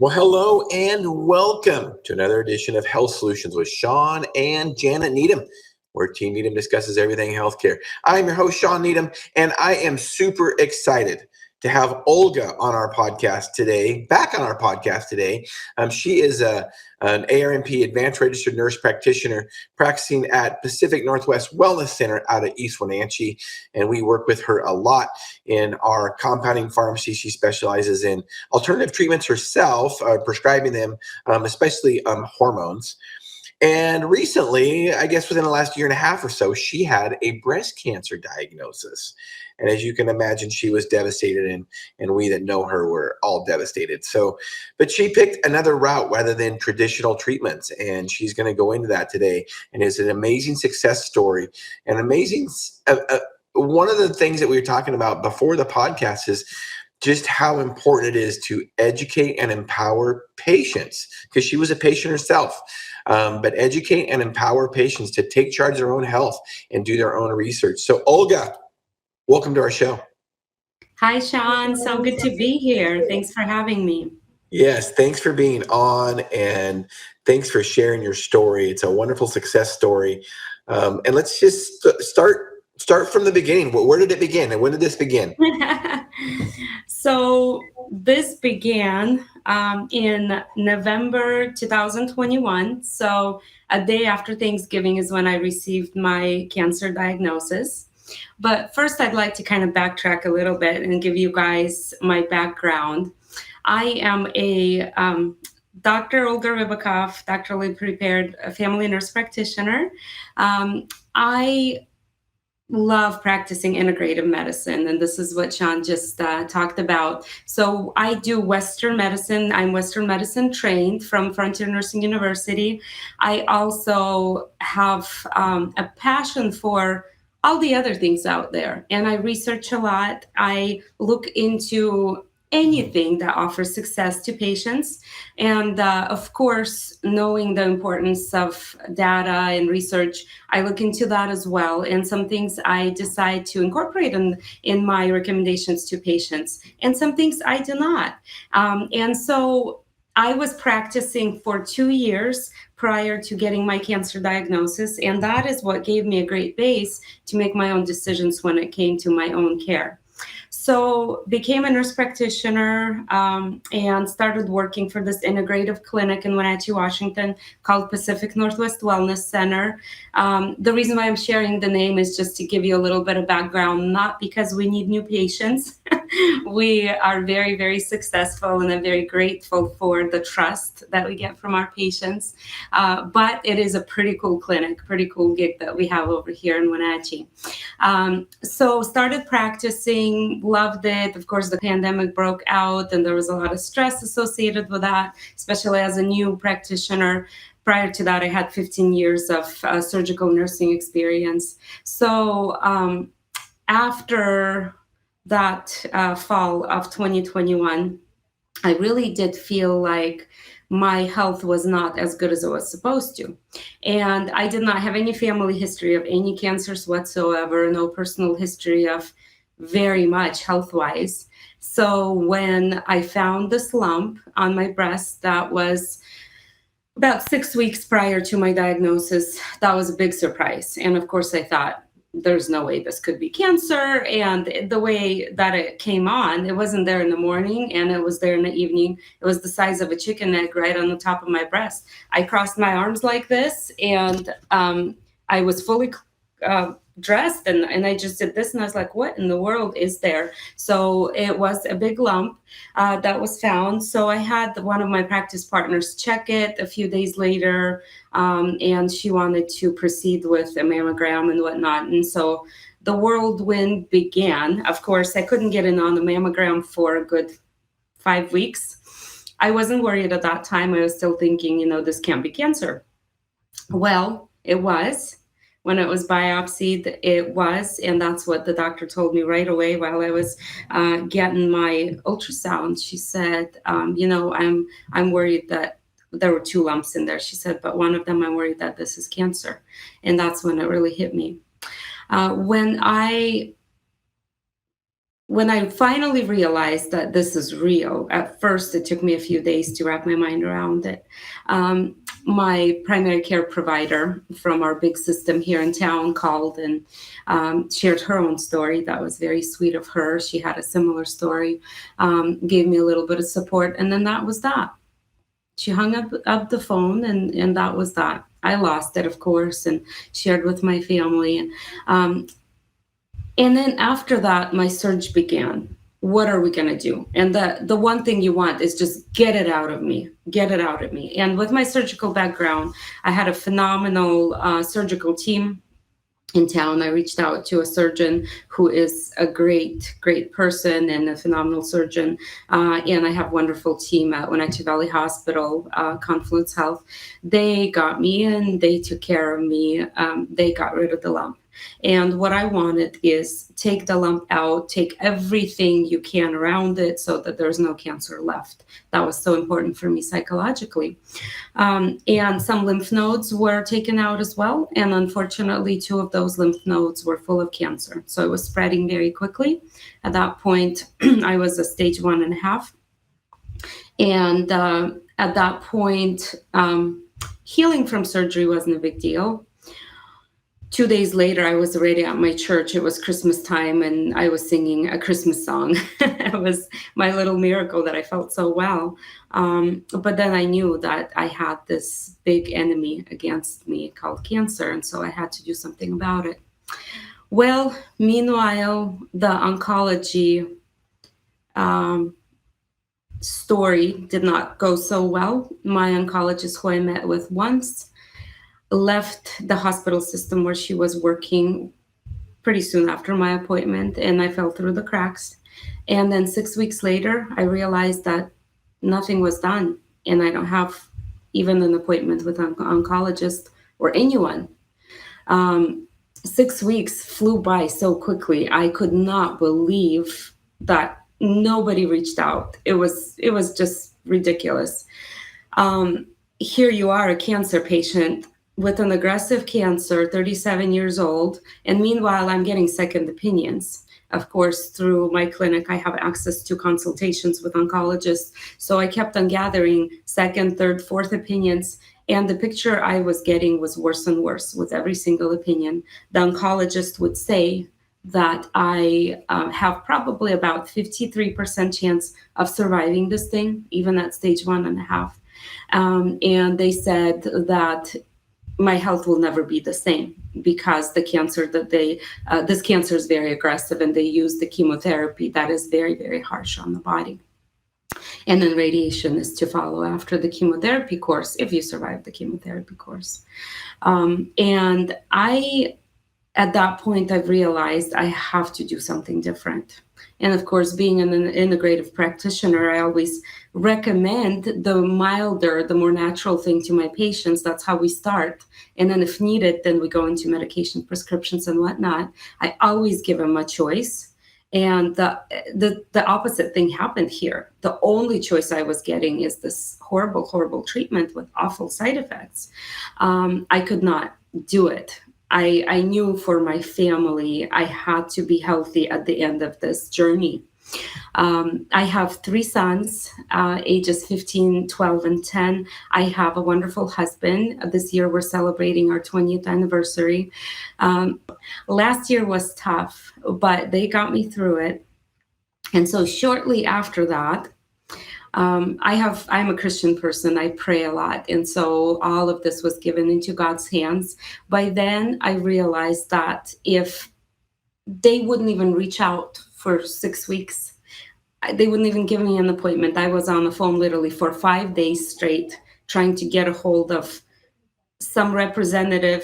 Well, hello and welcome to another edition of Health Solutions with Shawn and Janet Needham, where Team Needham discusses everything healthcare. I'm your host, Shawn Needham, and I am super excited to have Olga on our podcast today, back on our podcast today. She is an ARNP, Advanced Registered Nurse Practitioner, practicing at Pacific Northwest Wellness Center out of East Wenatchee, and we work with her a lot in our compounding pharmacy. She specializes in alternative treatments herself, prescribing them, especially hormones. And recently, I guess within the last year and a half or so, she had a breast cancer diagnosis. And as you can imagine, she was devastated, and we that know her were all devastated. But she picked another route rather than traditional treatments, and she's going to go into that today. And it's an amazing success story, an amazing. One of the things that we were talking about before the podcast is just how important it is to educate and empower patients, because she was a patient herself. But educate and empower patients to take charge of their own health and do their own research. So Olga, welcome to our show. Hi, Shawn. So good to be here. Thanks for having me. Yes, thanks for being on, and thanks for sharing your story. It's a wonderful success story. And let's just start from the beginning. Where did it begin, and when did this begin? So this began in November 2021. So a day after Thanksgiving is when I received my cancer diagnosis. But first, I'd like to kind of backtrack a little bit and give you guys my background. I am a Dr. Olga Rybakov, doctorally prepared family nurse practitioner. I love practicing integrative medicine, and this is what Shawn just talked about. So I do Western medicine. I'm Western medicine trained from Frontier Nursing University. I also have a passion for all the other things out there, and I research a lot. I look into anything that offers success to patients. And of course, knowing the importance of data and research, I look into that as well. And some things I decide to incorporate in my recommendations to patients, and some things I do not. And so I was practicing for 2 years prior to getting my cancer diagnosis. And that is what gave me a great base to make my own decisions when it came to my own care. So became a nurse practitioner and started working for this integrative clinic in Wenatchee, Washington called Pacific Northwest Wellness Center. The reason why I'm sharing the name is just to give you a little bit of background, not because we need new patients. We are very, very successful, and I'm very grateful for the trust that we get from our patients. But it is a pretty cool clinic, pretty cool gig that we have over here in Wenatchee. So started practicing, loved it. Of course, the pandemic broke out, and there was a lot of stress associated with that, especially as a new practitioner. Prior to that, I had 15 years of surgical nursing experience. So after that fall of 2021, I really did feel like my health was not as good as it was supposed to. And I did not have any family history of any cancers whatsoever, no personal history of very much health-wise. So when I found this lump on my breast that was about 6 weeks prior to my diagnosis, that was a big surprise. And of course, I thought, there's no way this could be cancer. And the way that it came on, it wasn't there in the morning and it was there in the evening. It was the size of a chicken egg right on the top of my breast. I crossed my arms like this, and I was fully dressed, and I just did this, and I was like, what in the world is there? So it was a big lump that was found. So I had one of my practice partners check it a few days later, and she wanted to proceed with a mammogram and whatnot. And so the whirlwind began. Of course, I couldn't get in on the mammogram for a good 5 weeks. I wasn't worried at that time. I was still thinking, this can't be cancer. Well, it was. When it was biopsied, it was, and that's what the doctor told me right away while I was getting my ultrasound. She said, I'm worried that there were 2 lumps in there. She said, but one of them, I'm worried that this is cancer. And that's when it really hit me. When I when I finally realized that this is real, at first it took me a few days to wrap my mind around it. My primary care provider from our big system here in town called and shared her own story. That was very sweet of her. She had a similar story, gave me a little bit of support, and then that was that. She hung up the phone, and that was that. I lost it, of course, and shared with my family. And then after that, my search began. What are we going to do? And the one thing you want is just get it out of me. Get it out of me. And with my surgical background, I had a phenomenal surgical team in town. I reached out to a surgeon who is a great, great person and a phenomenal surgeon. And I have a wonderful team at Wenatchee Valley Hospital, Confluence Health. They got me in, they took care of me. They got rid of the lump. And what I wanted is take the lump out, take everything you can around it so that there's no cancer left. That was so important for me psychologically. And some lymph nodes were taken out as well. And unfortunately, 2 of those lymph nodes were full of cancer. So it was spreading very quickly. At that point, I was a stage 1.5. And at that point, healing from surgery wasn't a big deal. 2 days later, I was already at my church. It was Christmas time, and I was singing a Christmas song. It was my little miracle that I felt so well. But then I knew that I had this big enemy against me called cancer, and so I had to do something about it. Well, meanwhile, the oncology story did not go so well. My oncologist, who I met with once, left the hospital system where she was working pretty soon after my appointment, and I fell through the cracks. And then 6 weeks later, I realized that nothing was done, and I don't have even an appointment with an oncologist or anyone. 6 weeks flew by so quickly. I could not believe that nobody reached out. It was just ridiculous. Here you are, a cancer patient with an aggressive cancer, 37 years old, and meanwhile, I'm getting second opinions. Of course, through my clinic, I have access to consultations with oncologists, so I kept on gathering second, third, fourth opinions, and the picture I was getting was worse and worse with every single opinion. The oncologist would say that I have probably about 53% chance of surviving this thing, even at stage 1.5. And they said that my health will never be the same because the cancer that this cancer is very aggressive, and they use the chemotherapy that is very, very harsh on the body. And then radiation is to follow after the chemotherapy course if you survive the chemotherapy course. And at that point, I've realized I have to do something different. And of course, being an integrative practitioner, I always recommend the milder, the more natural thing to my patients. That's how we start. And then if needed, then we go into medication prescriptions and whatnot. I always give them a choice. And the opposite thing happened here. The only choice I was getting is this horrible, horrible treatment with awful side effects. I could not do it. I knew for my family, I had to be healthy at the end of this journey. I have 3 sons, ages 15, 12, and 10. I have a wonderful husband. This year, we're celebrating our 20th anniversary. Last year was tough, but they got me through it. And so shortly after that, I'm a Christian person. I pray a lot. And so all of this was given into God's hands. By then, I realized that if they wouldn't even reach out for 6 weeks, they wouldn't even give me an appointment. I was on the phone literally for 5 days straight, trying to get a hold of some representative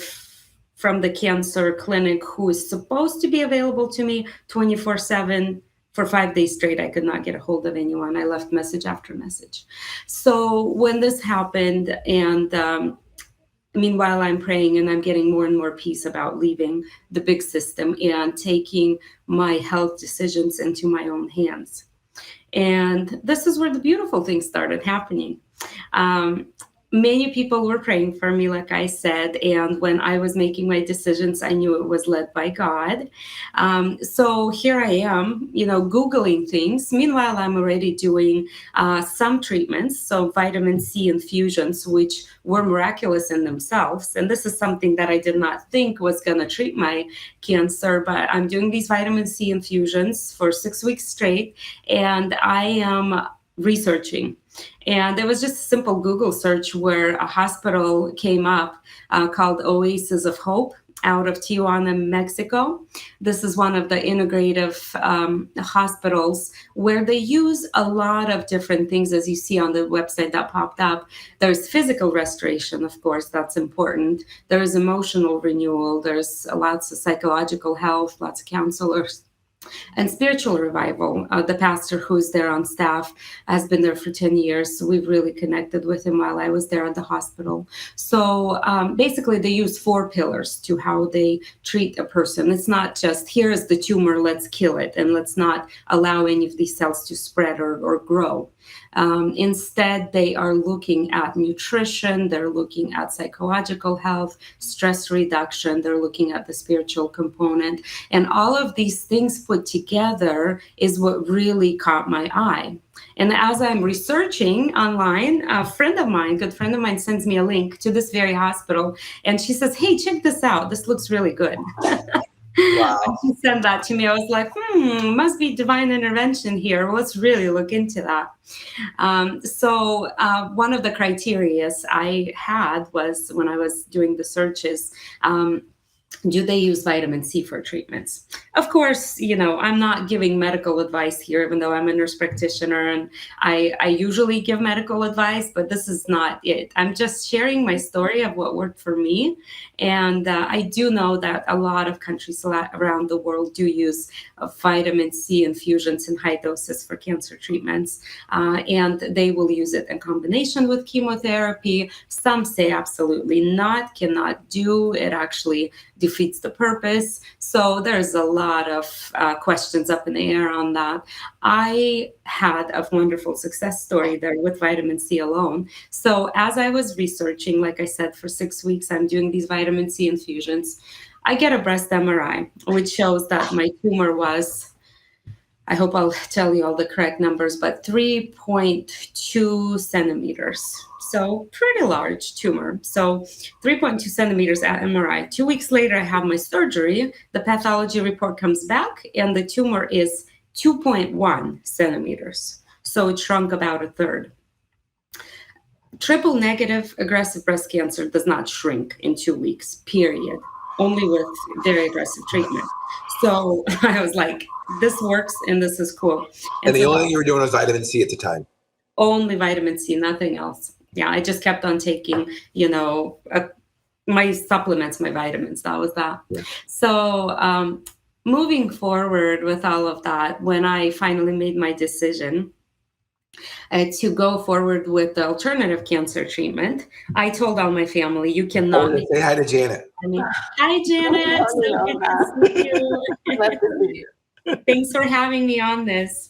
from the cancer clinic who is supposed to be available to me 24/7. For 5 days straight, I could not get a hold of anyone. I left message after message. So when this happened, and meanwhile, I'm praying and I'm getting more and more peace about leaving the big system and taking my health decisions into my own hands. And this is where the beautiful things started happening. many people were praying for me, like I said, and when I was making my decisions, I knew it was led by God. So here I am, Googling things. Meanwhile, I'm already doing some treatments, so vitamin C infusions, which were miraculous in themselves. And this is something that I did not think was going to treat my cancer, but I'm doing these vitamin C infusions for 6 weeks straight, and I am researching. And there was just a simple Google search where a hospital came up called Oasis of Hope out of Tijuana, Mexico. This is one of the integrative hospitals where they use a lot of different things, as you see on the website that popped up. There's physical restoration, of course, that's important. There's emotional renewal. There's lots of psychological health, lots of counselors. And spiritual revival. The pastor who's there on staff has been there for 10 years. So we've really connected with him while I was there at the hospital. So basically, they use 4 pillars to how they treat a person. It's not just, here is the tumor, let's kill it, and let's not allow any of these cells to spread or grow. Instead, they are looking at nutrition, they're looking at psychological health, stress reduction, they're looking at the spiritual component. And all of these things put together is what really caught my eye. And as I'm researching online, a good friend of mine, sends me a link to this very hospital. And she says, hey, check this out. This looks really good. Wow. When she sent that to me, I was like, must be divine intervention here. Let's really look into that. So one of the criteria I had was, when I was doing the searches, do they use vitamin C for treatments? Of course, I'm not giving medical advice here, even though I'm a nurse practitioner, and I usually give medical advice, but this is not it. I'm just sharing my story of what worked for me. And I do know that a lot of countries around the world do use vitamin C infusions in high doses for cancer treatments. And they will use it in combination with chemotherapy. Some say absolutely not, cannot do it, actually defeats the purpose. So there's a lot of questions up in the air on that. I had a wonderful success story there with vitamin C alone. So as I was researching, like I said, for 6 weeks, I'm doing these vitamin C infusions. I get a breast MRI, which shows that my tumor was, I hope I'll tell you all the correct numbers, but 3.2 centimeters. So pretty large tumor. So 3.2 centimeters at MRI. 2 weeks later, I have my surgery. The pathology report comes back, and the tumor is 2.1 centimeters. So it shrunk about a third. Triple negative aggressive breast cancer does not shrink in 2 weeks, period. Only with very aggressive treatment. So I was like, this works and this is cool. And the only thing you were doing was vitamin C at the time? Only vitamin C, nothing else. Yeah, I just kept on taking, my supplements, my vitamins. That was that. Yeah. So moving forward with all of that, when I finally made my decision to go forward with the alternative cancer treatment, I told all my family, you cannot. Say hi to Janet. Hi, Janet. So good to see you. Glad to see you. Thanks for having me on this.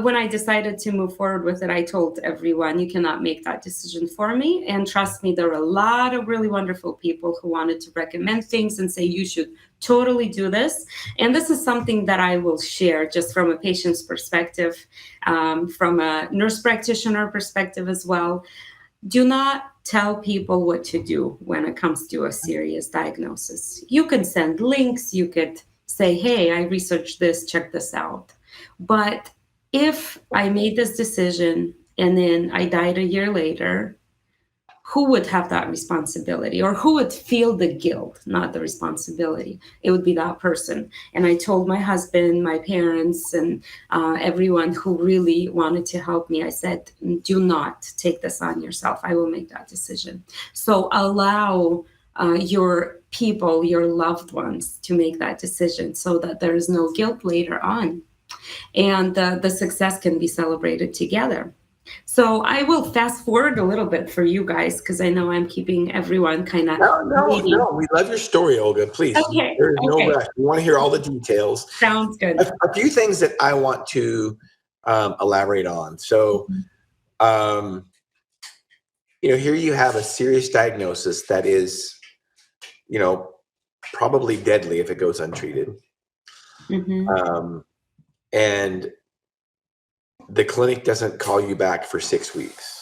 When I decided to move forward with it, I told everyone, you cannot make that decision for me. And trust me, there were a lot of really wonderful people who wanted to recommend things and say, you should totally do this. And this is something that I will share just from a patient's perspective, from a nurse practitioner perspective as well. Do not tell people what to do when it comes to a serious diagnosis. You can send links. You could say, hey, I researched this, check this out. But if I made this decision and then I died a year later, who would have that responsibility, or who would feel the guilt, not the responsibility? It would be that person. And I told my husband, my parents, and everyone who really wanted to help me, I said, do not take this on yourself. I will make that decision. So allow your people, your loved ones, to make that decision so that there is no guilt later on. And the success can be celebrated together. So I will fast forward a little bit for you guys, because I know I'm keeping everyone kind of. No. We love your story, Olga. Please. Okay. There's no rush. We want to hear all the details. Sounds good. A few things that I want to elaborate on. So here you have a serious diagnosis that is, probably deadly if it goes untreated. And the clinic doesn't call you back for 6 weeks.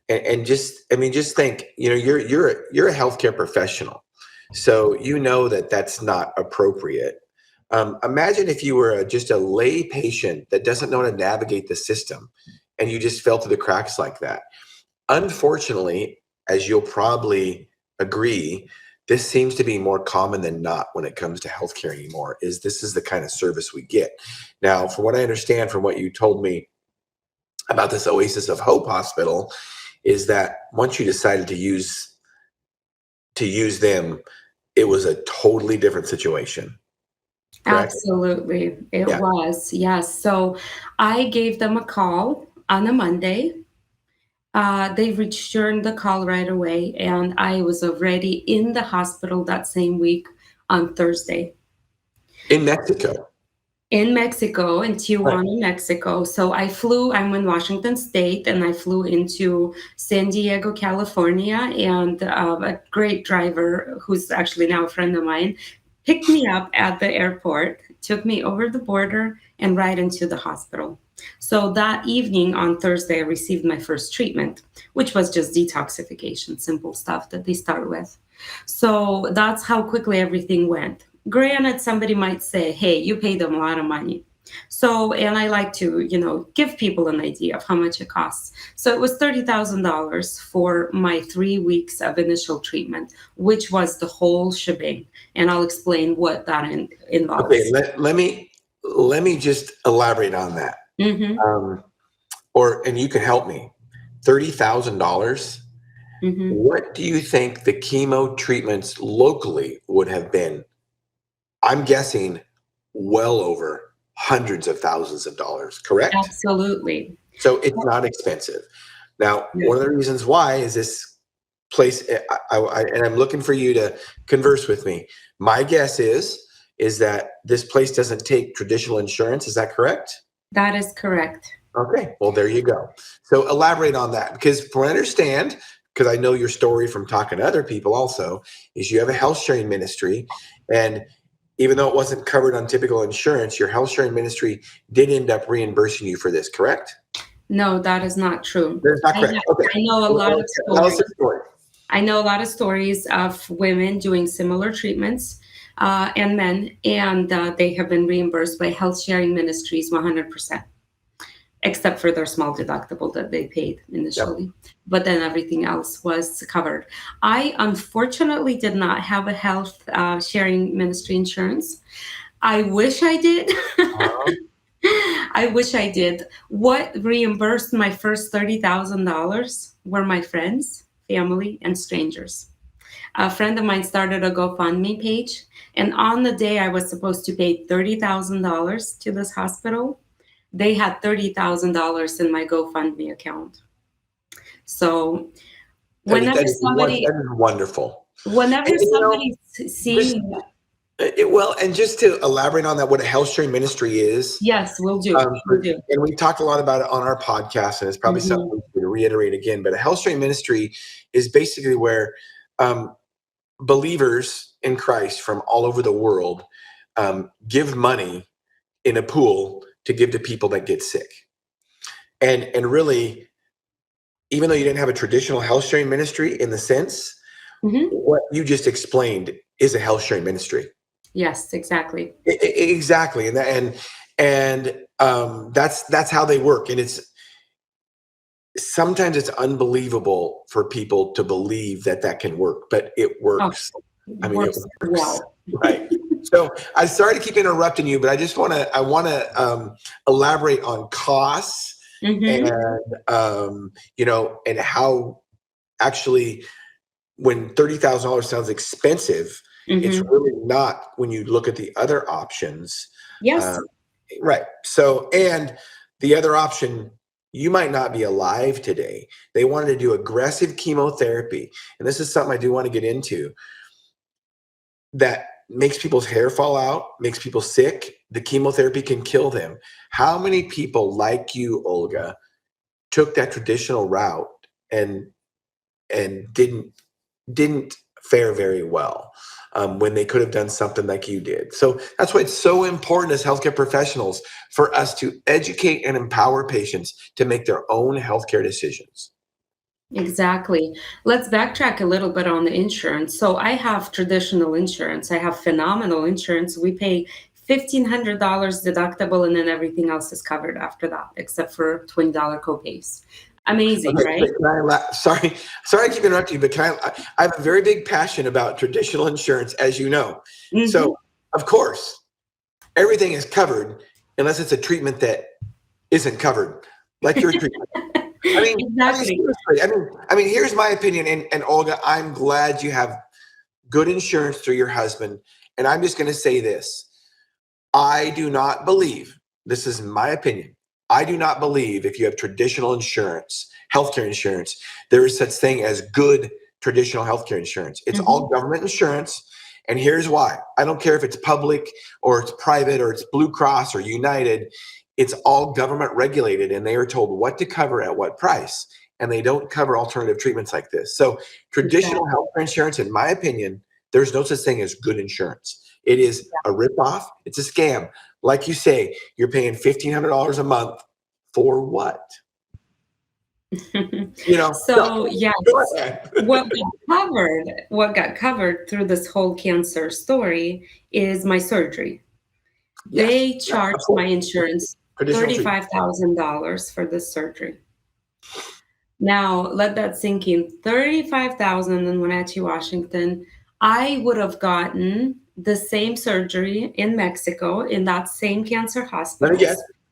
And just think, you're a healthcare professional, so that's not appropriate. Imagine if you were just a lay patient that doesn't know how to navigate the system, and you just fell through the cracks like that. Unfortunately, as you'll probably agree, this seems to be more common than not when it comes to healthcare anymore. This is the kind of service we get. Now, from what I understand from what you told me about this Oasis of Hope hospital, is that once you decided to use them, it was a totally different situation. Correct? Absolutely. It was, yes. So I gave them a call on a Monday. They returned the call right away, and I was already in the hospital that same week on Thursday. In Mexico? In Mexico, in Tijuana, Mexico. So I'm in Washington State, and I flew into San Diego, California, and a great driver, who's actually now a friend of mine, picked me up at the airport, took me over the border, and right into the hospital. So that evening on Thursday, I received my first treatment, which was just detoxification, simple stuff that they start with. So that's how quickly everything went. Granted, somebody might say, hey, you paid them a lot of money. So, and I like to, give people an idea of how much it costs. So it was $30,000 for my 3 weeks of initial treatment, which was the whole shebang. And I'll explain what that involves. Okay, let me just elaborate on that. And you can help me. $30,000. What do you think the chemo treatments locally would have been? I'm guessing well over hundreds of thousands of dollars, correct? Absolutely. So it's not expensive. Now, one of the reasons why is this place, and I'm looking for you to converse with me. My guess is that this place doesn't take traditional insurance. Is that correct? That is correct. Okay, well, there you go. So elaborate on that, because from what I understand, because I know your story from talking to other people also, is you have a health sharing ministry, and even though it wasn't covered on typical insurance, your health sharing ministry did end up reimbursing you for this, correct? No, that is not true. That's not correct. I know a lot of stories. I know a lot of stories of women doing similar treatments and men, and they have been reimbursed by health sharing ministries 100%, except for their small deductible that they paid initially. But then everything else was covered. I unfortunately did not have a health sharing ministry insurance. I wish I did. I wish I did. What reimbursed my first $30,000 were my friends, family, and strangers. A friend of mine started a GoFundMe page, and on the day I was supposed to pay $30,000 to this hospital, they had $30,000 in my GoFundMe account. So whenever that is wonderful. Whenever somebody's seeing well, and just to elaborate on that, what a health sharing ministry is. Yes, we'll do. We'll do. And we talked a lot about it on our podcast, and it's probably something we can reiterate again. But a health sharing ministry is basically where believers in Christ from all over the world give money in a pool to give to people that get sick. And really, even though you didn't have a traditional health sharing ministry in the sense, what you just explained is a health sharing ministry. Yes, exactly. Exactly. And that's how they work. And sometimes it's unbelievable for people to believe that can work, but it works. It works. Well. Right. So I'm sorry to keep interrupting you, but I just want to elaborate on costs and and how actually when $30,000 sounds expensive, it's really not when you look at the other options. Yes. Right. So, and the other option, you might not be alive today. They wanted to do aggressive chemotherapy. And this is something I do want to get into, that makes people's hair fall out, makes people sick. The chemotherapy can kill them. How many people like you, Olga, took that traditional route and didn't fare very well when they could have done something like you did. So that's why it's so important as healthcare professionals for us to educate and empower patients to make their own healthcare decisions. Exactly. Let's backtrack a little bit on the insurance. So I have traditional insurance. I have phenomenal insurance. We pay $1,500 deductible, and then everything else is covered after that, except for $20 copays. Amazing, Okay, right? sorry I keep interrupting you, but I have a very big passion about traditional insurance, as you know. Mm-hmm. So, of course, everything is covered unless it's a treatment that isn't covered, like your treatment. Exactly. I mean, here's my opinion, and Olga, I'm glad you have good insurance through your husband. And I'm just going to say this. I do not believe, this is my opinion, I do not believe if you have traditional insurance, healthcare insurance, there is such thing as good traditional healthcare insurance. It's all government insurance. And here's why. I don't care if it's public or it's private or it's Blue Cross or United. It's all government regulated, and they are told what to cover at what price. And they don't cover alternative treatments like this. So traditional healthcare insurance, in my opinion, there's no such thing as good insurance. It is a ripoff. It's a scam. Like you say, you're paying $1,500 a month for what? So yes, what got covered through this whole cancer story is my surgery. Yes. They charged my insurance $35,000 for this surgery. Now let that sink in. $35,000 in Wenatchee, Washington. I would have gotten the same surgery in Mexico in that same cancer hospital.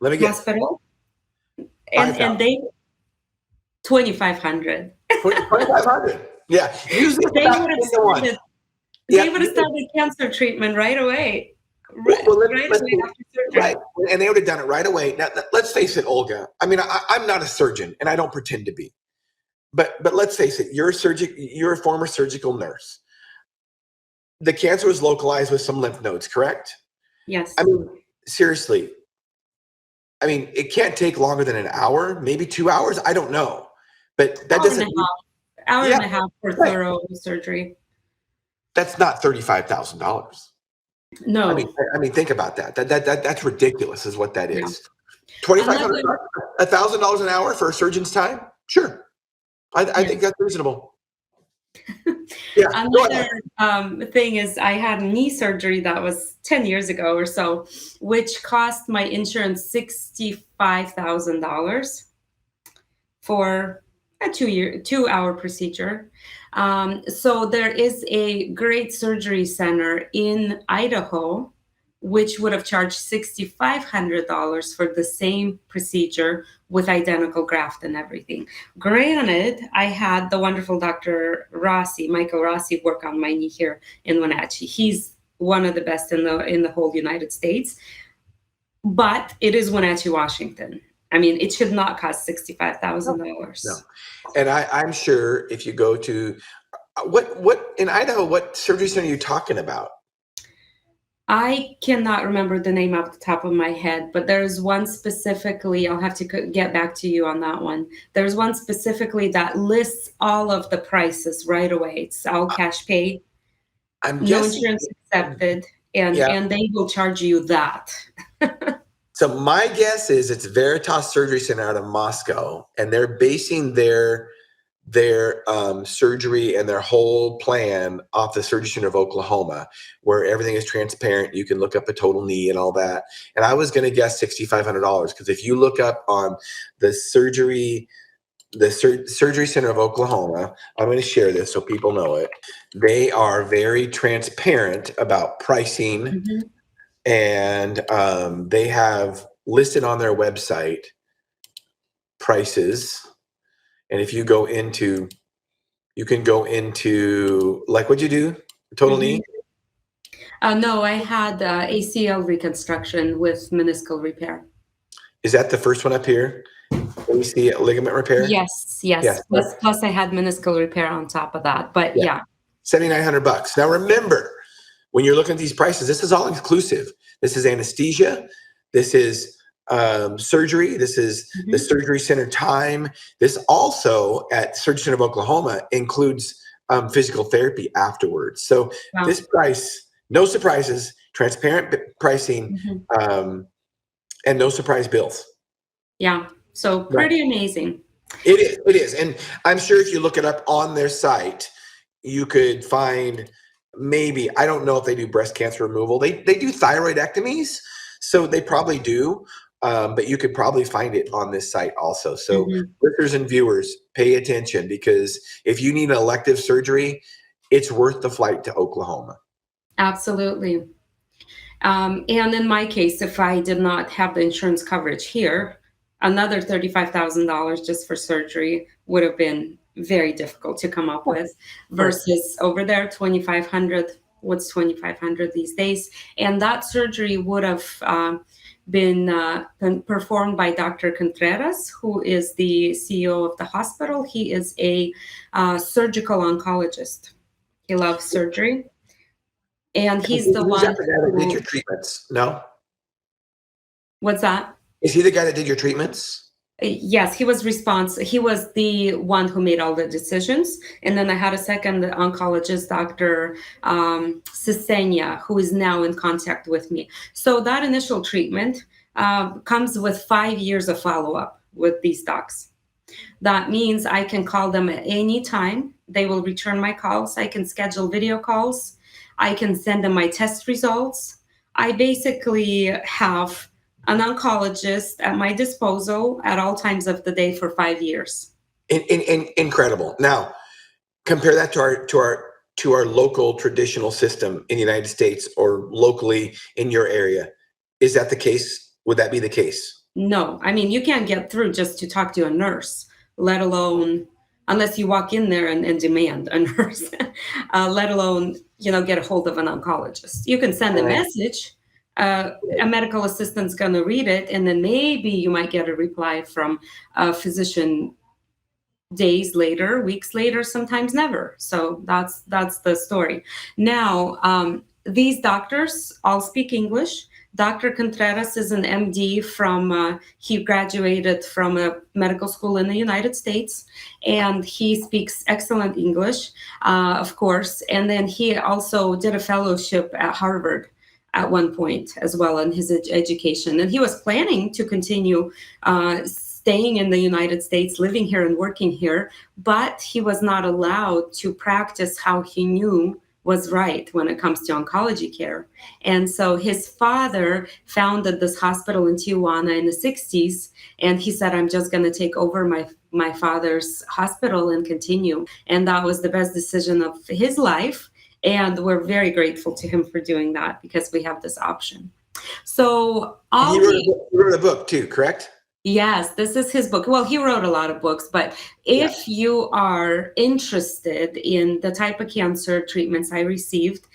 Let me guess. And they $2,500. $2,500. Yeah. Usually they would have started cancer treatment right away. Right away after surgery. Right. And they would have done it right away. Now, let's face it, Olga. I mean, I'm not a surgeon, and I don't pretend to be. But let's face it, you're a former surgical nurse. The cancer was localized with some lymph nodes, correct? Yes. I mean, seriously. I mean, it can't take longer than an hour, maybe 2 hours. I don't know. But that doesn't hour and a half for thorough surgery. That's not $35,000. No. I mean, think about that. That's ridiculous, is what that is. $2,500, $1,000 an hour for a surgeon's time? Sure. I think that's reasonable. Yeah. Another thing is I had knee surgery that was 10 years ago or so, which cost my insurance $65,000 for a 2-hour procedure. So there is a great surgery center in Idaho, which would have charged $6,500 for the same procedure with identical graft and everything. Granted, I had the wonderful Dr. Michael Rossi, work on my knee here in Wenatchee. He's one of the best in the whole United States. But it is Wenatchee, Washington. I mean, it should not cost $65,000. No. And I'm sure if you go to what in Idaho, what surgery center are you talking about? I cannot remember the name off the top of my head, but there's one specifically, I'll have to get back to you on that one. There's one specifically that lists all of the prices right away. It's all cash pay, no insurance accepted, and they will charge you that. So my guess is it's Veritas Surgery Center out of Moscow, and they're basing their surgery and their whole plan off the Surgery Center of Oklahoma, where everything is transparent. You can look up a total knee and all that. And I was going to guess $6,500 because if you look up on the Surgery Center of Oklahoma, I'm going to share this so people know it. They are very transparent about pricing, and they have listed on their website prices. And if you go into, you can go into, like, what'd you do? Total knee? No, I had ACL reconstruction with meniscal repair. Is that the first one up here? ACL ligament repair? Yes. Plus I had meniscal repair on top of that. But yeah. $7,900. Now remember, when you're looking at these prices, this is all inclusive. This is anesthesia. This is surgery. This is the surgery center time. This also at Surgery Center of Oklahoma includes physical therapy afterwards. So this price, no surprises, transparent pricing, and no surprise bills. Yeah. So pretty amazing. It is. And I'm sure if you look it up on their site, you could find maybe, I don't know if they do breast cancer removal. They do thyroidectomies, so they probably do. But you could probably find it on this site also. So listeners and viewers, pay attention, because if you need an elective surgery, it's worth the flight to Oklahoma. Absolutely. And in my case, if I did not have the insurance coverage here, another $35,000 just for surgery would have been very difficult to come up with, versus over there, $2,500. What's $2,500 these days? And that surgery would have been performed by Dr. Contreras, who is the CEO of the hospital. He is a surgical oncologist. He loves surgery. And he's the one that did your treatments. No? What's that? Is he the guy that did your treatments? Yes, he was He was the one who made all the decisions. And then I had a second oncologist, Dr. Sickened, who is now in contact with me. So that initial treatment comes with 5 years of follow-up with these docs. That means I can call them at any time. They will return my calls. I can schedule video calls. I can send them my test results. I basically have an oncologist at my disposal at all times of the day for 5 years. Incredible. Now, compare that to our local traditional system in the United States, or locally in your area. Is that the case? Would that be the case? No. I mean, you can't get through just to talk to a nurse, let alone, unless you walk in there and demand a nurse, let alone, get a hold of an oncologist. You can send a message. A medical assistant's going to read it, and then maybe you might get a reply from a physician days later, weeks later, sometimes never. So that's the story. Now, these doctors all speak English. Dr. Contreras is an MD he graduated from a medical school in the United States, and he speaks excellent English, of course. And then he also did a fellowship at Harvard at one point as well in his education. And he was planning to continue staying in the United States, living here and working here, but he was not allowed to practice how he knew was right when it comes to oncology care. And so his father founded this hospital in Tijuana in the 60s, and he said, I'm just going to take over my father's hospital and continue. And that was the best decision of his life. And we're very grateful to him for doing that, because we have this option. So he wrote a book too, correct? Yes, this is his book. Well, he wrote a lot of books, but if you are interested in the type of cancer treatments I received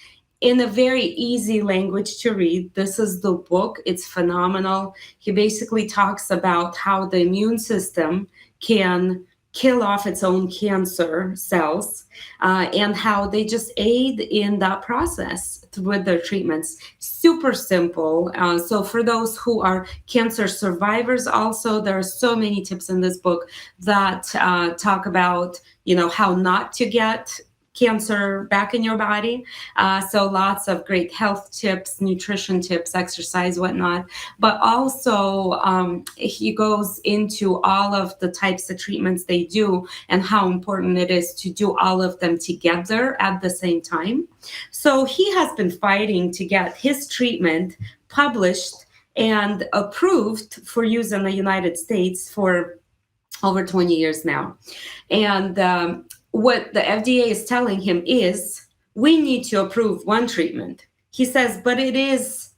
in a very easy language to read, this is the book. It's phenomenal. He basically talks about how the immune system can kill off its own cancer cells, and how they just aid in that process with their treatments. Super simple. So for those who are cancer survivors also, there are so many tips in this book that talk about, how not to get cancer back in your body. So lots of great health tips, nutrition tips, exercise, whatnot. But also he goes into all of the types of treatments they do and how important it is to do all of them together at the same time. So he has been fighting to get his treatment published and approved for use in the United States for over 20 years now. And what the FDA is telling him is, we need to approve one treatment. He says, but it is,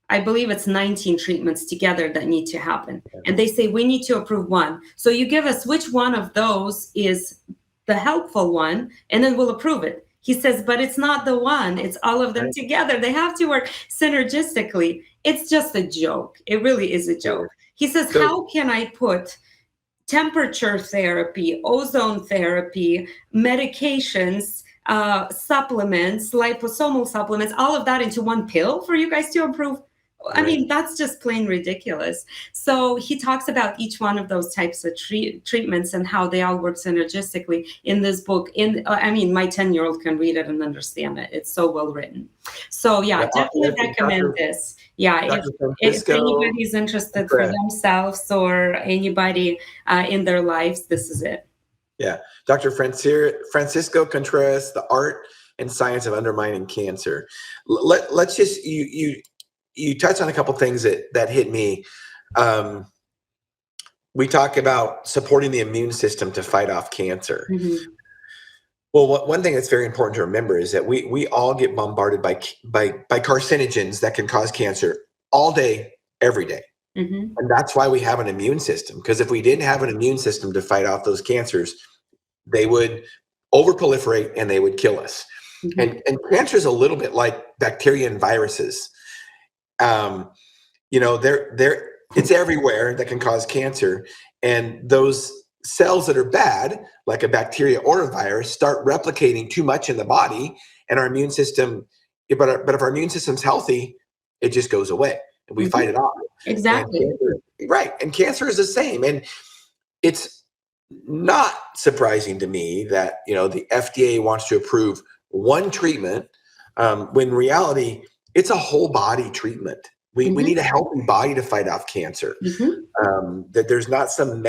I believe it's 19 treatments together that need to happen. And they say, we need to approve one. So you give us which one of those is the helpful one, and then we'll approve it. He says, but it's not the one, it's all of them together. They have to work synergistically. It's just a joke. It really is a joke. He says, how can I put temperature therapy, ozone therapy, medications, supplements, liposomal supplements, all of that into one pill for you guys to approve? I mean, that's just plain ridiculous. So he talks about each one of those types of treatments and how they all work synergistically in this book. I mean, my 10-year-old can read it and understand it. It's so well written. So yeah, definitely recommend this. Yeah, if anybody's interested for themselves or anybody in their lives, this is it. Yeah, Dr. Francisco Contreras, The Art and Science of Undermining Cancer. Let's just you touched on a couple things that hit me. We talk about supporting the immune system to fight off cancer. Mm-hmm. Well, one thing that's very important to remember is that we all get bombarded by carcinogens that can cause cancer all day, every day. Mm-hmm. And that's why we have an immune system, because if we didn't have an immune system to fight off those cancers, they would overproliferate and they would kill us. Mm-hmm. And cancer is a little bit like bacteria and viruses. It's everywhere that can cause cancer. And those cells that are bad, like a bacteria or a virus, start replicating too much in the body, and our immune system, but if our immune system's healthy, it just goes away and we mm-hmm. fight it off. Exactly. And cancer is the same. And it's not surprising to me that, the FDA wants to approve one treatment, when in reality, it's a whole body treatment. We need a healthy body to fight off cancer. Mm-hmm. That there's not some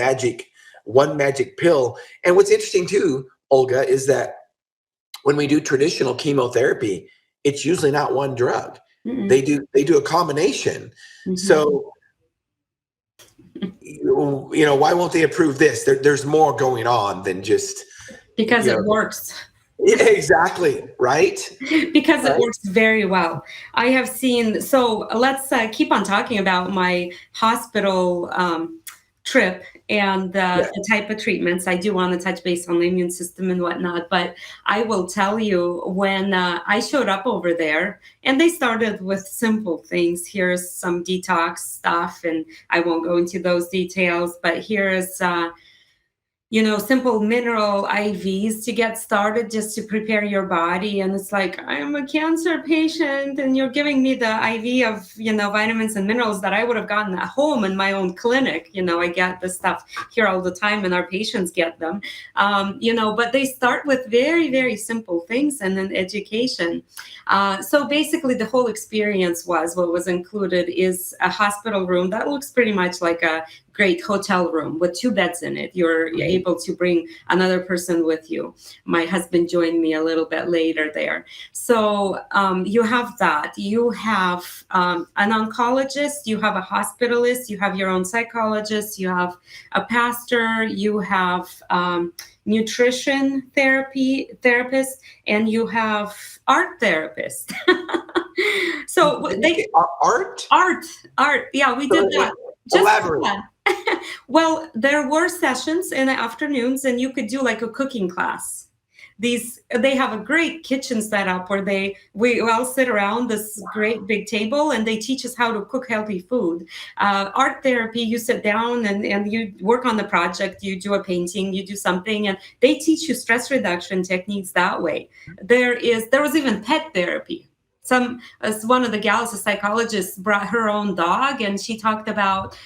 one magic pill. And what's interesting too, Olga, is that when we do traditional chemotherapy, it's usually not one drug. Mm-hmm. They do a combination. Mm-hmm. So, why won't they approve this? There's more going on than just because it works. Yeah, exactly. Right. Because it works very well. I have seen. So let's keep on talking about my hospital trip and the type of treatments. I do want to touch base on the immune system and whatnot, but I will tell you, when I showed up over there, and they started with simple things. Here's some detox stuff, and I won't go into those details, but here's simple mineral IVs to get started, just to prepare your body. And it's like, I'm a cancer patient and you're giving me the IV of, vitamins and minerals that I would have gotten at home in my own clinic. I get this stuff here all the time and our patients get them, but they start with very, very simple things and then education. So basically the whole experience what was included is a hospital room that looks pretty much like a great hotel room with 2 beds in it. You're able to bring another person with you. My husband joined me a little bit later there. So you have that. You have an oncologist, you have a hospitalist, you have your own psychologist, you have a pastor, you have nutrition therapist, and you have art therapist. So they art. Yeah, we did that. Elaborate. Well, there were sessions in the afternoons, and you could do like a cooking class. They have a great kitchen setup where we all sit around this great big table, and they teach us how to cook healthy food. Art therapy, you sit down and you work on the project, you do a painting, you do something, and they teach you stress reduction techniques that way. There was even pet therapy. One of the gals, a psychologist, brought her own dog, and she talked about,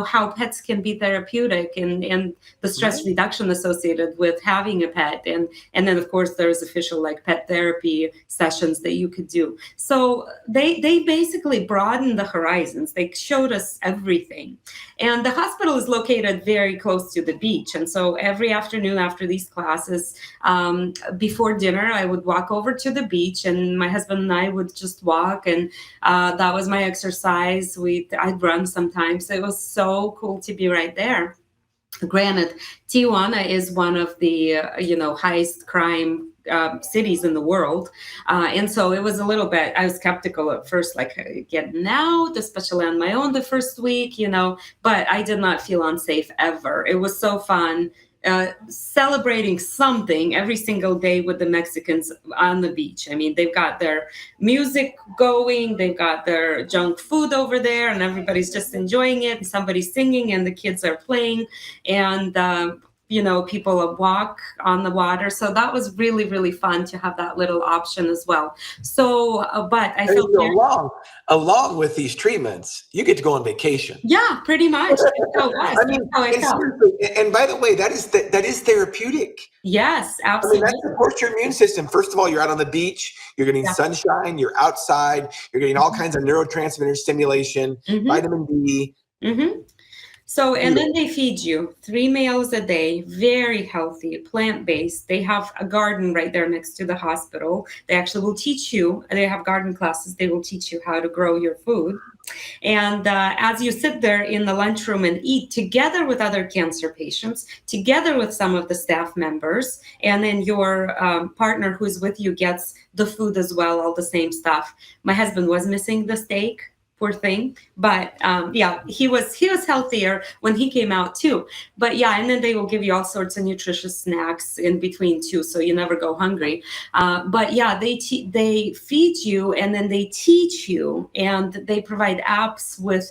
how pets can be therapeutic and the stress reduction associated with having a pet. And then, of course, there's official like pet therapy sessions that you could do. So they basically broadened the horizons. They showed us everything. And the hospital is located very close to the beach. And so every afternoon after these classes, before dinner, I would walk over to the beach, and my husband and I would just walk, and that was my exercise. I'd run sometimes. It was so cool to be right there. Granted, Tijuana is one of the highest crime cities in the world, and so it was a little bit. I was skeptical at first, like getting out, especially on my own the first week, but I did not feel unsafe ever. It was so fun. Celebrating something every single day with the Mexicans on the beach. I mean, they've got their music going, they've got their junk food over there, and everybody's just enjoying it. Somebody's singing and the kids are playing. And people walk on the water. So that was really, really fun to have that little option as well. So, but I felt along with these treatments, you get to go on vacation. Yeah, pretty much. I mean, and by the way, that is therapeutic. Yes, absolutely. I mean, that supports your immune system. First of all, you're out on the beach, you're getting sunshine, you're outside, you're getting all kinds of neurotransmitter stimulation, vitamin D. So, and then they feed you 3 meals a day, very healthy, plant-based. They have a garden right there next to the hospital. They actually will teach you, they have garden classes, they will teach you how to grow your food. And as you sit there in the lunchroom and eat together with other cancer patients, together with some of the staff members, and then your partner who's with you gets the food as well, all the same stuff. My husband was missing the steak. Poor thing, but he was healthier when he came out too. But and then they will give you all sorts of nutritious snacks in between too, so you never go hungry. But they feed you, and then they teach you, and they provide apps with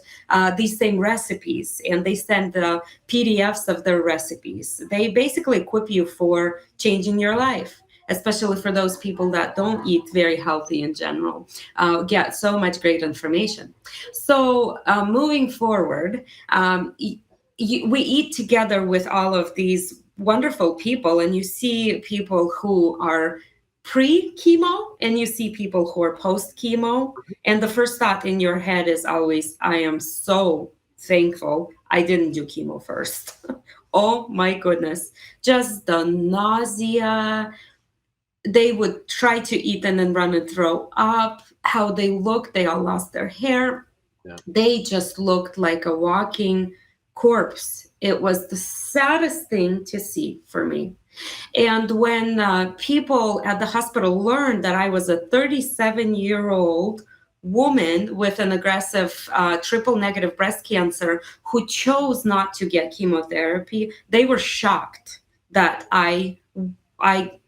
these same recipes, and they send the PDFs of their recipes. They basically equip you for changing your life, especially for those people that don't eat very healthy in general, get so much great information. So moving forward, we eat together with all of these wonderful people, and you see people who are pre-chemo, and you see people who are post-chemo. And the first thought in your head is always, I am so thankful I didn't do chemo first. Oh my goodness, just the nausea. They would try to eat and then run and throw up. How they looked, they all lost their hair. Yeah. They just looked like a walking corpse. It was the saddest thing to see for me. And when people at the hospital learned that I was a 37-year-old woman with an aggressive triple negative breast cancer who chose not to get chemotherapy, they were shocked that I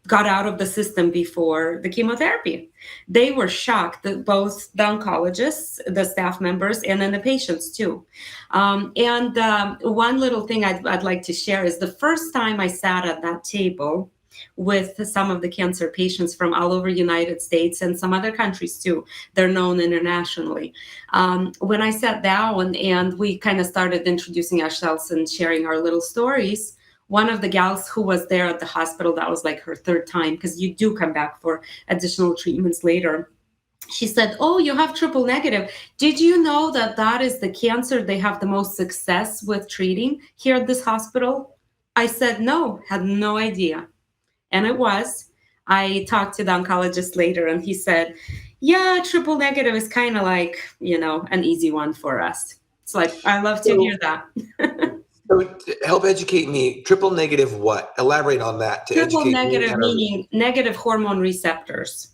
got out of the system before the chemotherapy. They were shocked, that both the oncologists, the staff members, and then the patients too. One little thing I'd like to share is the first time I sat at that table with some of the cancer patients from all over the United States and some other countries too. They're known internationally. When I sat down and we kind of started introducing ourselves and sharing our little stories, one of the gals who was there at the hospital, that was like her 3rd time, because you do come back for additional treatments later. She said, oh, you have triple negative. Did you know that that is the cancer they have the most success with treating here at this hospital? I said, no, had no idea. And it was. I talked to the oncologist later, and he said, yeah, triple negative is kind of like, an easy one for us. It's like, I love to hear that. So help educate me. Triple negative what? Elaborate on that. Triple negative meaning negative hormone receptors.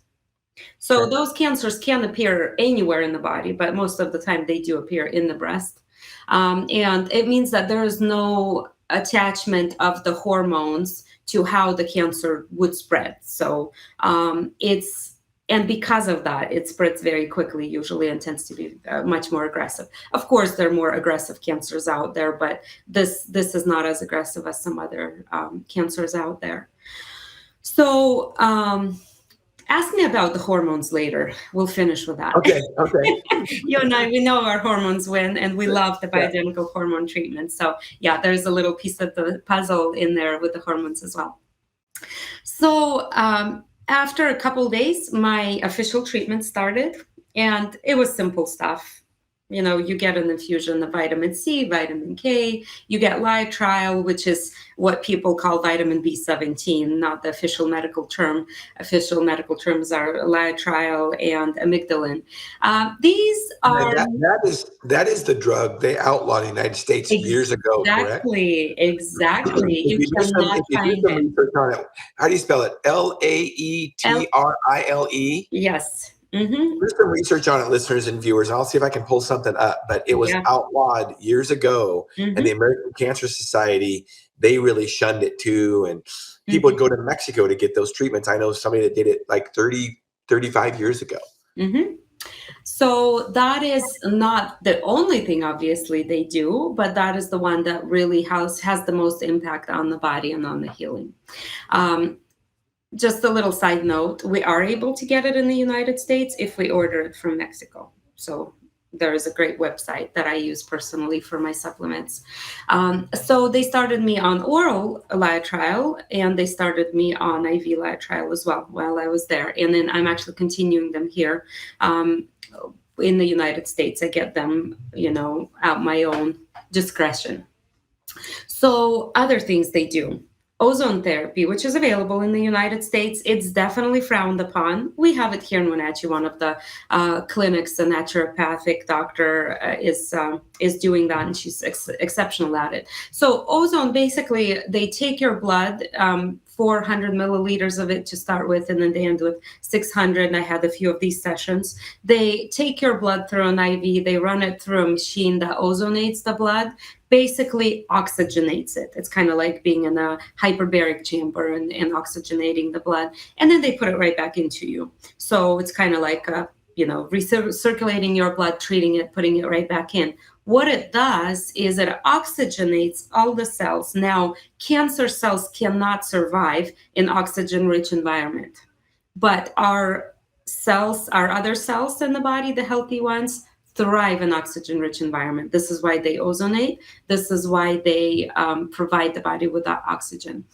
So those cancers can appear anywhere in the body, but most of the time they do appear in the breast. And it means that there is no attachment of the hormones to how the cancer would spread. So and because of that, it spreads very quickly usually and tends to be much more aggressive. Of course, there are more aggressive cancers out there, but this is not as aggressive as some other cancers out there. So ask me about the hormones later. We'll finish with that. Okay. You and I, we know our hormones win, and we love the bioidentical hormone treatment. So there's a little piece of the puzzle in there with the hormones as well. So after a couple of days, my official treatment started, and it was simple stuff. You get an infusion of vitamin C, vitamin K, you get Laetrile, which is what people call vitamin B17, not the official medical term. Official medical terms are Laetrile and amygdalin. These are... That is the drug they outlawed in the United States years ago, correct? Exactly. You cannot find it. How do you spell it? Laetrile? Yes. Do some research on it, listeners and viewers, and I'll see if I can pull something up. But it was outlawed years ago, and the American Cancer Society, they really shunned it too. And people would go to Mexico to get those treatments. I know somebody that did it like 30, 35 years ago. So that is not the only thing, obviously, they do, but that is the one that really has the most impact on the body and on the healing. Just a little side note, we are able to get it in the United States if we order it from Mexico. So there is a great website that I use personally for my supplements. So they started me on oral Laetrile, and they started me on IV Laetrile as well while I was there. And then I'm actually continuing them here. In the United States, I get them, at my own discretion. So other things they do. Ozone therapy, which is available in the United States, it's definitely frowned upon. We have it here in Wenatchee. One of the clinics, a naturopathic doctor is doing that, and she's exceptional at it. So ozone, basically, they take your blood, 400 milliliters of it to start with, and then they end with 600. And I had a few of these sessions. They take your blood through an IV, they run it through a machine that ozonates the blood, basically oxygenates it. It's kind of like being in a hyperbaric chamber and oxygenating the blood. And then they put it right back into you. So it's kind of like, recirculating your blood, treating it, putting it right back in. What it does is it oxygenates all the cells. Now, cancer cells cannot survive in oxygen-rich environment, but our other cells in the body, the healthy ones, thrive in oxygen-rich environment. This is why they ozonate. This is why they provide the body with that oxygen.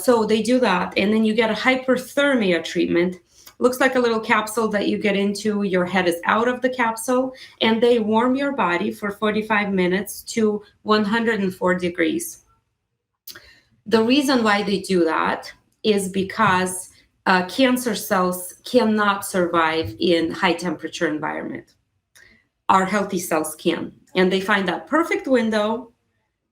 So they do that, and then you get a hypothermia treatment. Looks like a little capsule that you get into. Your head is out of the capsule, and they warm your body for 45 minutes to 104 degrees. The reason why they do that is because cancer cells cannot survive in high temperature environment. Our healthy cells can. And they find that perfect window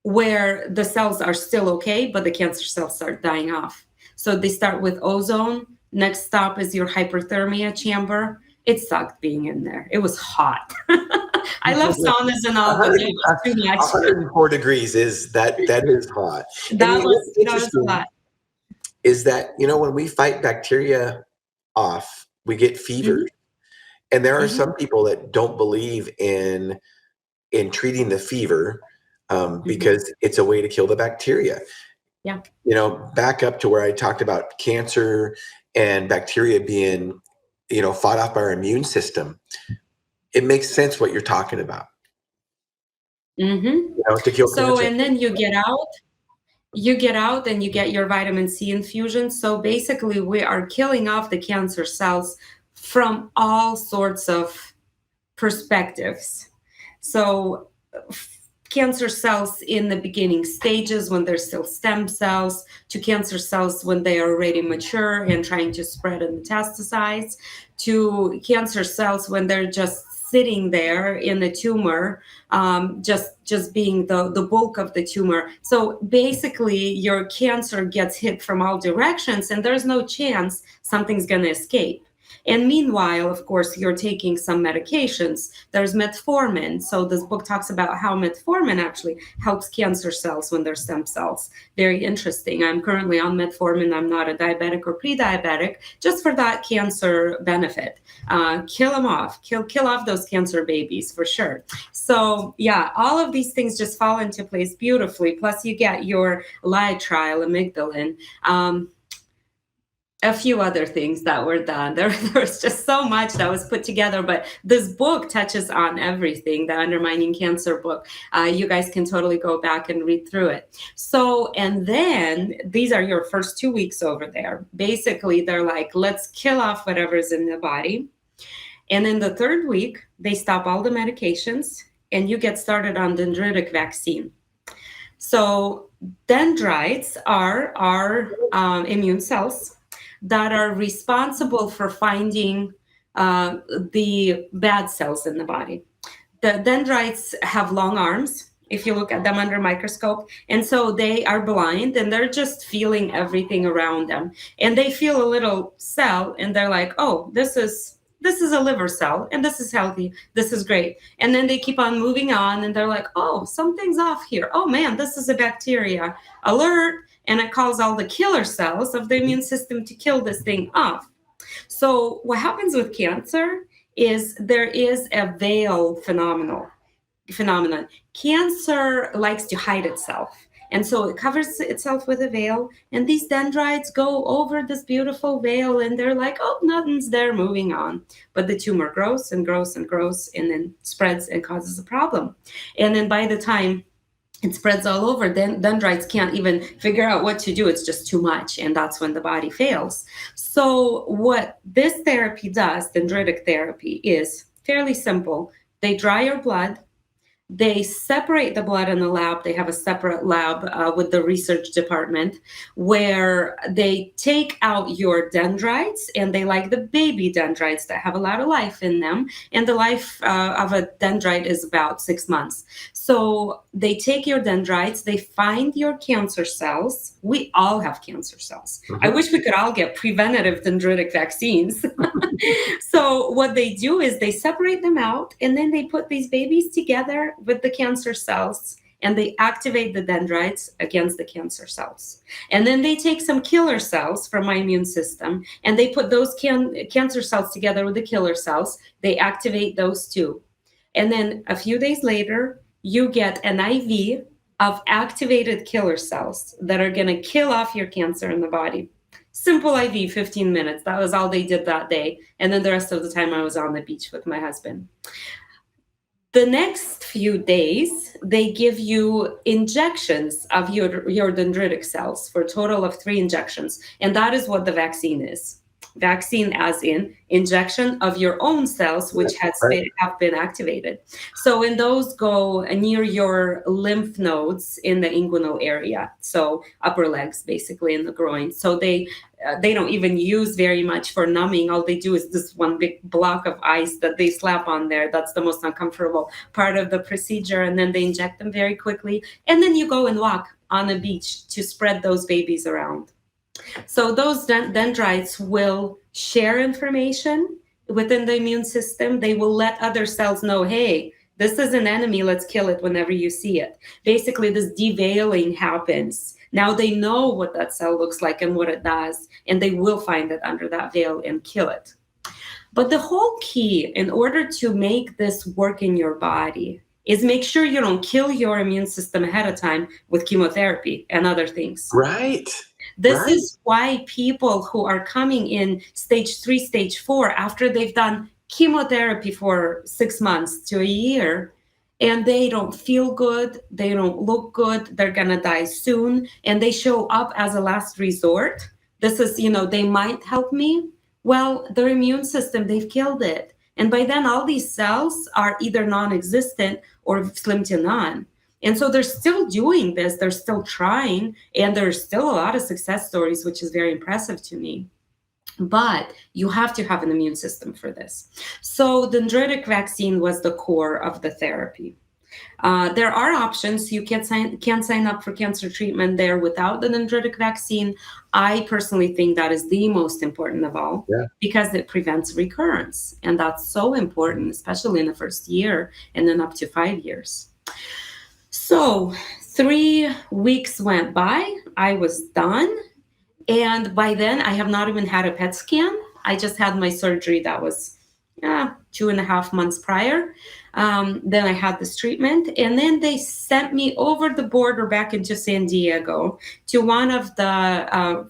where the cells are still okay, but the cancer cells start dying off. So they start with ozone. Next stop is your hypothermia chamber. It sucked being in there. It was hot. I love saunas and all, but it was too much. 104 degrees that is hot. That was a lot. Is that, when we fight bacteria off, we get fevers. Mm-hmm. And there are some people that don't believe in treating the fever because it's a way to kill the bacteria. Yeah. Back up to where I talked about cancer and bacteria being, fought off by our immune system. It makes sense what you're talking about. Mm-hmm. To kill cancer. And then you get out and you get your vitamin C infusion. So basically we are killing off the cancer cells from all sorts of perspectives. So cancer cells in the beginning stages when they're still stem cells, to cancer cells when they are already mature and trying to spread and metastasize, to cancer cells when they're just sitting there in the tumor, just being the bulk of the tumor. So basically your cancer gets hit from all directions and there's no chance something's going to escape. And meanwhile, of course, you're taking some medications. There's metformin. So this book talks about how metformin actually helps cancer cells when they're stem cells. Very interesting. I'm currently on metformin. I'm not a diabetic or pre-diabetic, just for that cancer benefit. Kill them off. Kill off those cancer babies for sure. So yeah, all of these things just fall into place beautifully. Plus you get your Laetrile, amygdalin, a few other things that were done. There was just so much that was put together, but this book touches on everything, the Undermining Cancer book. You guys can totally go back and read through it. So, and then these are your first 2 weeks over there. Basically, they're like, let's kill off whatever's in the body. And in the third week, they stop all the medications and you get started on dendritic vaccine. So dendrites are our immune cells that are responsible for finding the bad cells in the body. The dendrites have long arms, if you look at them under a microscope, and so they are blind and they're just feeling everything around them. And they feel a little cell and they're like, oh, this is a liver cell and this is healthy, this is great. And then they keep on moving on and they're like, oh, something's off here. Oh man, this is a bacteria. Alert. And it calls all the killer cells of the immune system to kill this thing off. So what happens with cancer is there is a veil phenomenon. Cancer likes to hide itself. And so it covers itself with a veil. And these dendrites go over this beautiful veil and they're like, oh, nothing's there, moving on. But the tumor grows and grows and grows and then spreads and causes a problem. And then by the time it spreads all over, then dendrites can't even figure out what to do. It's just too much. And that's when the body fails. So what this therapy does, dendritic therapy, is fairly simple. They dry your blood. They separate the blood in the lab. They have a separate lab with the research department where they take out your dendrites, and they like the baby dendrites that have a lot of life in them. And the life of a dendrite is about 6 months. So they take your dendrites, they find your cancer cells. We all have cancer cells. Mm-hmm. I wish we could all get preventative dendritic vaccines. So what they do is they separate them out, and then they put these babies together with the cancer cells, and they activate the dendrites against the cancer cells. And then they take some killer cells from my immune system, and they put those cancer cells together with the killer cells. They activate those too. And then a few days later, you get an IV of activated killer cells that are going to kill off your cancer in the body. Simple IV, 15 minutes. That was all they did that day. And then the rest of the time I was on the beach with my husband. The next few days, they give you injections of your dendritic cells for a total of 3 injections. And that is what the vaccine is. Vaccine as in injection of your own cells, which have been activated. So when those go near your lymph nodes in the inguinal area, so upper legs, basically in the groin. So they don't even use very much for numbing. All they do is this one big block of ice that they slap on there. That's the most uncomfortable part of the procedure. And then they inject them very quickly. And then you go and walk on the beach to spread those babies around. So those dendrites will share information within the immune system. They will let other cells know, hey, this is an enemy. Let's kill it whenever you see it. Basically, this deveiling happens. Now they know what that cell looks like and what it does, and they will find it under that veil and kill it. But the whole key in order to make this work in your body is make sure you don't kill your immune system ahead of time with chemotherapy and other things. Right. This is why people who are coming in stage 3, stage 4, after they've done chemotherapy for 6 months to a year, and they don't feel good, they don't look good, they're gonna die soon, and they show up as a last resort. This is, they might help me. Well, their immune system, they've killed it. And by then, all these cells are either non-existent or slim to none. And so they're still doing this, they're still trying, and there's still a lot of success stories, which is very impressive to me. But you have to have an immune system for this. So dendritic vaccine was the core of the therapy. There are options. You can sign up for cancer treatment there without the dendritic vaccine. I personally think that is the most important of all, because it prevents recurrence. And that's so important, especially in the first year and then up to 5 years. So 3 weeks went by, I was done. And by then I have not even had a PET scan. I just had my surgery that was 2.5 months prior. Then I had this treatment, and then they sent me over the border back into San Diego to one of the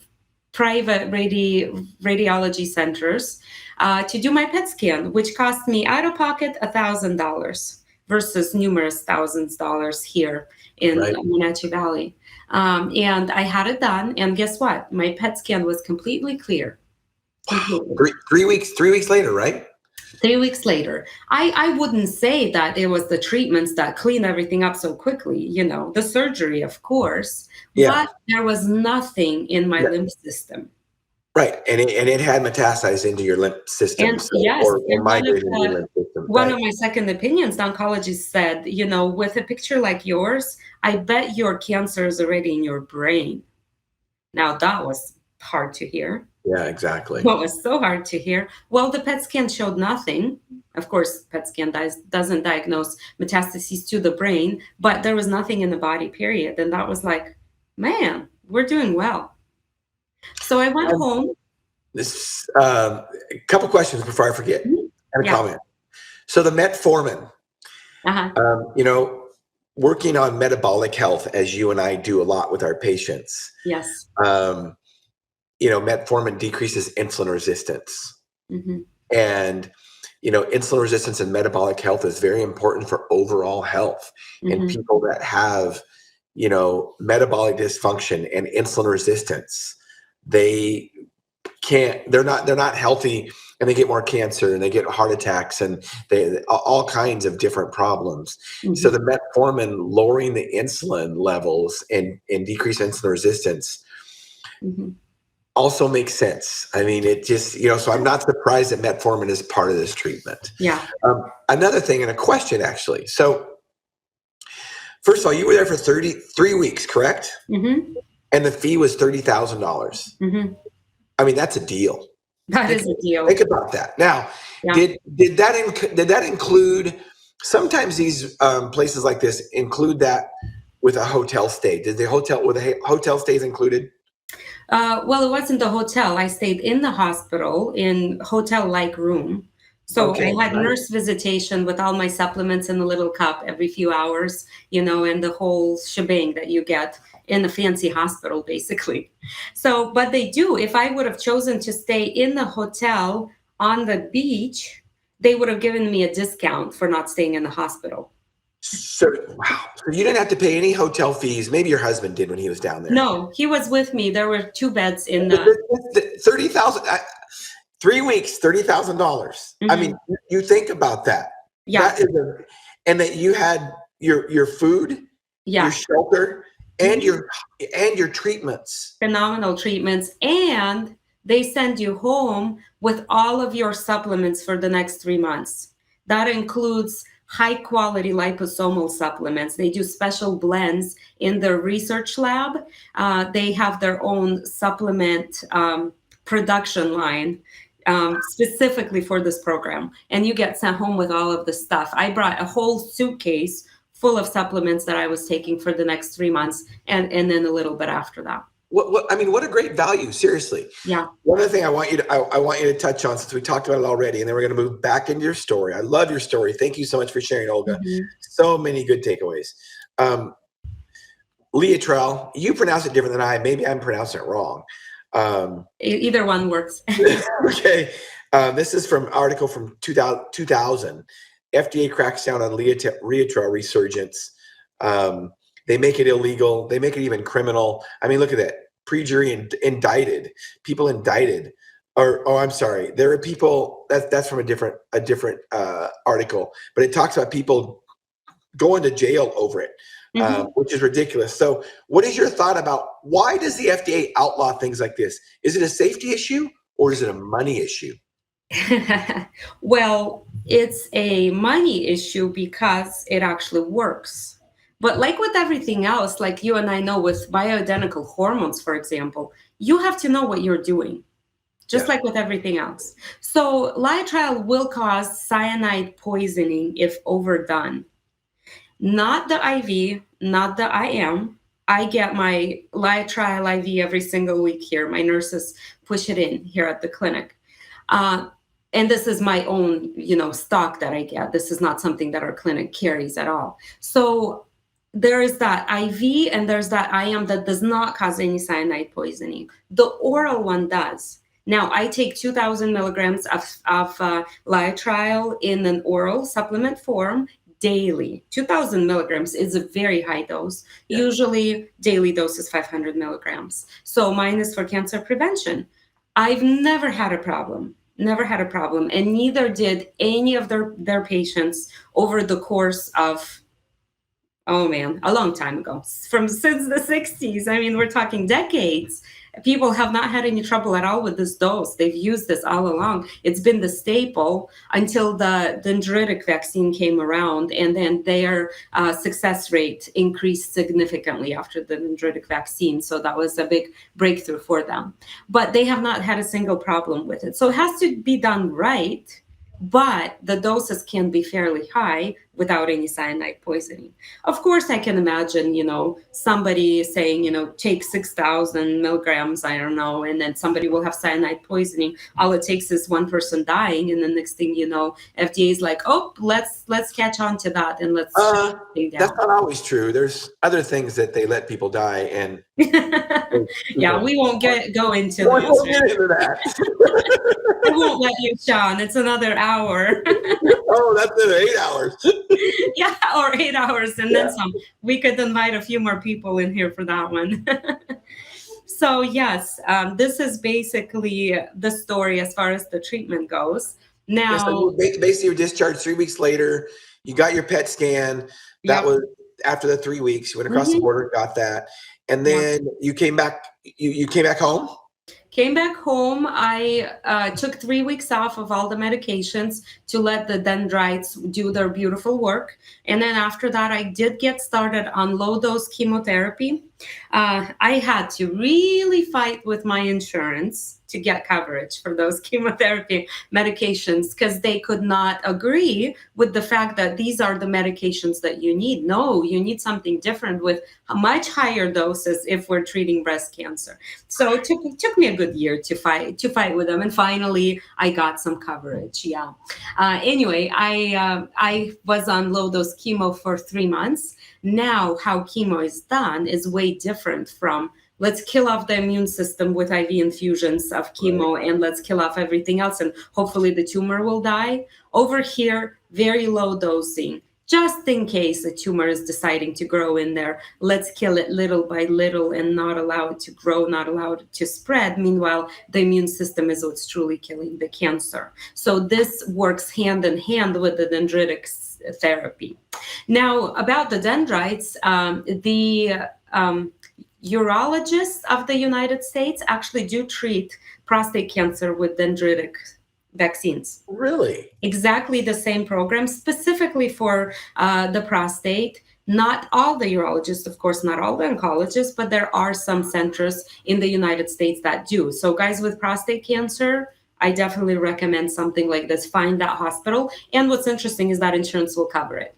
private radiology centers to do my PET scan, which cost me out of pocket $1,000 versus numerous thousands of dollars here in Wenatchee Valley. And I had it done, and guess what? My PET scan was completely clear. Completely. 3 weeks later, right? 3 weeks later. I wouldn't say that it was the treatments that cleaned everything up so quickly, the surgery, of course, but there was nothing in my lymph system. Right, and it had metastasized into your lymph system. And migrated into your lymph system. One of my second opinions, the oncologist said, with a picture like yours, I bet your cancer is already in your brain. Now that was hard to hear. Yeah, exactly. What was so hard to hear? Well, the PET scan showed nothing. Of course, PET scan doesn't diagnose metastases to the brain, but there was nothing in the body, period. And that was like, man, we're doing well. So I went home. This a couple questions before I forget. and a Yeah. comment. So the metformin, working on metabolic health, as you and I do a lot with our patients. Yes. Metformin decreases insulin resistance. Mm-hmm. And, insulin resistance and metabolic health is very important for overall health. Mm-hmm. And people that have, metabolic dysfunction and insulin resistance, they're not healthy, and they get more cancer, and they get heart attacks, and they all kinds of different problems. Mm-hmm. So the metformin lowering the insulin levels and decrease insulin resistance Mm-hmm. also makes sense. I mean, it just, so I'm not surprised that metformin is part of this treatment. Yeah. Another thing, and a question actually. So first of all, you were there for 33 weeks, correct? Mm-hmm. And the fee was $30,000. Mm-hmm. I mean, that's a deal. That is a deal. Think about that. Now, Yeah. did that include, sometimes these places like this include that with a hotel stay? Were the hotel stays included? Well, it wasn't the hotel. I stayed in the hospital in hotel-like room. So Okay, I had nice. nurse visitation with all my supplements in a little cup every few hours, and the whole shebang that you get in a fancy hospital, basically. So, but they do, if I would have chosen to stay in the hotel on the beach, they would have given me a discount for not staying in the hospiel. So, wow. So you didn't have to pay any hotel fees. Maybe your husband did when he was down there. No, he was with me. There were 2 beds in the... 30,000, 3 weeks, $30,000. Mm-hmm. I mean, you think about that. Yeah. And that you had your food, your shelter, and your treatments. Phenomenal treatments. And they send you home with all of your supplements for the next 3 months. That includes high quality liposomal supplements. They do special blends in their research lab. They have their own supplement production line specifically for this program. And you get sent home with all of the stuff. I brought a whole suitcase full of supplements that I was taking for the next 3 months and then a little bit after that. What a great value, seriously. Yeah. One other thing I want you to touch on, since we talked about it already, and then we're going to move back into your story. I love your story. Thank you so much for sharing, Olga. Mm-hmm. So many good takeaways. Laetrile, you pronounce it different than I. Maybe I'm pronouncing it wrong. Either one works. Okay. This is from an article from 2000. FDA cracks down on Laetrile resurgence. They make it illegal. They make it even criminal. I mean, look at that. Pre-jury indicted. People indicted. I'm sorry. There are people, that's from a different article, but it talks about people going to jail over it, which is ridiculous. So what is your thought about, why does the FDA outlaw things like this? Is it a safety issue or is it a money issue? Well, it's a money issue because it actually works. But like with everything else, like you and I know with bioidentical hormones, for example, you have to know what you're doing, just like with everything else. So Laetrile will cause cyanide poisoning if overdone. Not the IV, not the IM. I get my Laetrile IV every single week here. My nurses push it in here at the clinic. And this is my own, stock that I get. This is not something that our clinic carries at all. So there is that IV and there's that IM that does not cause any cyanide poisoning. The oral one does. Now, I take 2,000 milligrams of Laetrile in an oral supplement form daily. 2,000 milligrams is a very high dose. Yeah. Usually, daily dose is 500 milligrams. So mine is for cancer prevention. I've never had a problem. And neither did any of their patients over the course of, a long time ago, since the 60s. I mean, we're talking decades. People have not had any trouble at all with this dose. They've used this all along. It's been the staple until the dendritic vaccine came around, and then their success rate increased significantly after the dendritic vaccine. So that was a big breakthrough for them. But they have not had a single problem with it. So it has to be done right. But the doses can be fairly high. without any cyanide poisoning. Of course, I can imagine, somebody saying, take 6,000 milligrams, I don't know, and then somebody will have cyanide poisoning. All it takes is one person dying, and the next thing you know, FDA is like, oh, let's catch on to that and let's shut thing down. That's not always true. There's other things that they let people die, and yeah, we won't go into we those. won't get into that. I won't let you, Shawn. It's another hour. Oh, that's in 8 hours. Yeah, or 8 hours and then some. We could invite a few more people in here for that one. So yes, this is basically the story as far as the treatment goes. Now, so basically, you were discharged 3 weeks later. You got your PET scan. That was after the 3 weeks. You went across the border, got that, and then you came back. You came back home. Came back home. I took 3 weeks off of all the medications to let the dendrites do their beautiful work. And then after that, I did get started on low-dose chemotherapy. I had to really fight with my insurance to get coverage for those chemotherapy medications because they could not agree with the fact that these are the medications that you need. No, you need something different with much higher doses if we're treating breast cancer. So it took me a good year to fight with them, and finally I got some coverage. Yeah. Anyway, I was on low dose chemo for 3 months. Now, how chemo is done is way different from let's kill off the immune system with IV infusions of chemo and let's kill off everything else and hopefully the tumor will die. Over here, very low dosing. Just in case a tumor is deciding to grow in there, let's kill it little by little and not allow it to grow, not allow it to spread. Meanwhile, the immune system is what's truly killing the cancer. So this works hand in hand with the dendritic therapy. Now, about the dendrites, the urologists of the United States actually do treat prostate cancer with dendritic vaccines. Really? Exactly the same program, specifically for the prostate. Not all the urologists, of course, not all the oncologists, but there are some centers in the United States that do. So guys with prostate cancer, I definitely recommend something like this. Find that hospital. And what's interesting is that insurance will cover it.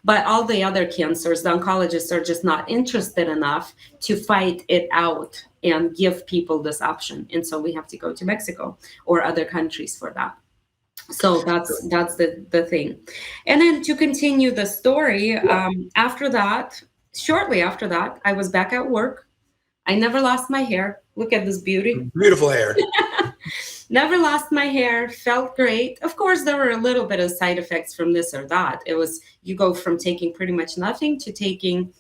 But all the other cancers, the oncologists are just not interested enough to fight it out and give people this option. And so we have to go to Mexico or other countries for that. So that's the thing. And then to continue the story, after that, shortly after that, I was back at work. I never lost my hair. Look at this beauty. Beautiful hair. Never lost my hair, felt great. Of course, there were a little bit of side effects from this or that. It was, you go from taking pretty much nothing to taking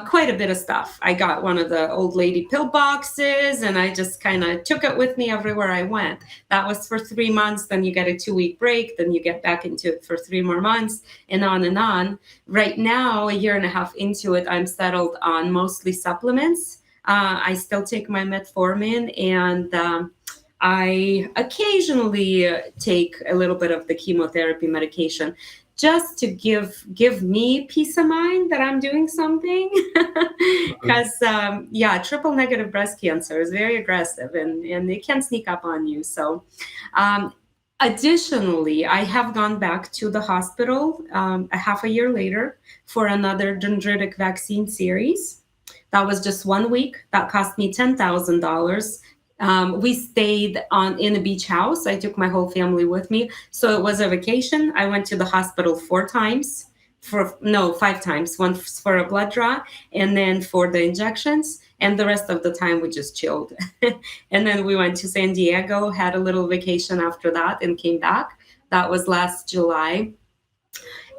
quite a bit of stuff. I got one of the old lady pill boxes and I just kind of took it with me everywhere I went. That was for 3 months. Then you get a 2-week break. Then you get back into it for 3 more months and on and on. Right now, a year and a half into it, I'm settled on mostly supplements. I still take my metformin and I occasionally take a little bit of the chemotherapy medication just to give me peace of mind that I'm doing something. Because, triple negative breast cancer is very aggressive and it can sneak up on you. So additionally, I have gone back to the hospital a half a year later for another dendritic vaccine series. That was just 1 week. That cost me $10,000. We stayed in a beach house. I took my whole family with me. So it was a vacation. I went to the hospital 5 times. Once for a blood draw and then for the injections. And the rest of the time we just chilled. And then we went to San Diego, had a little vacation after that and came back. That was last July.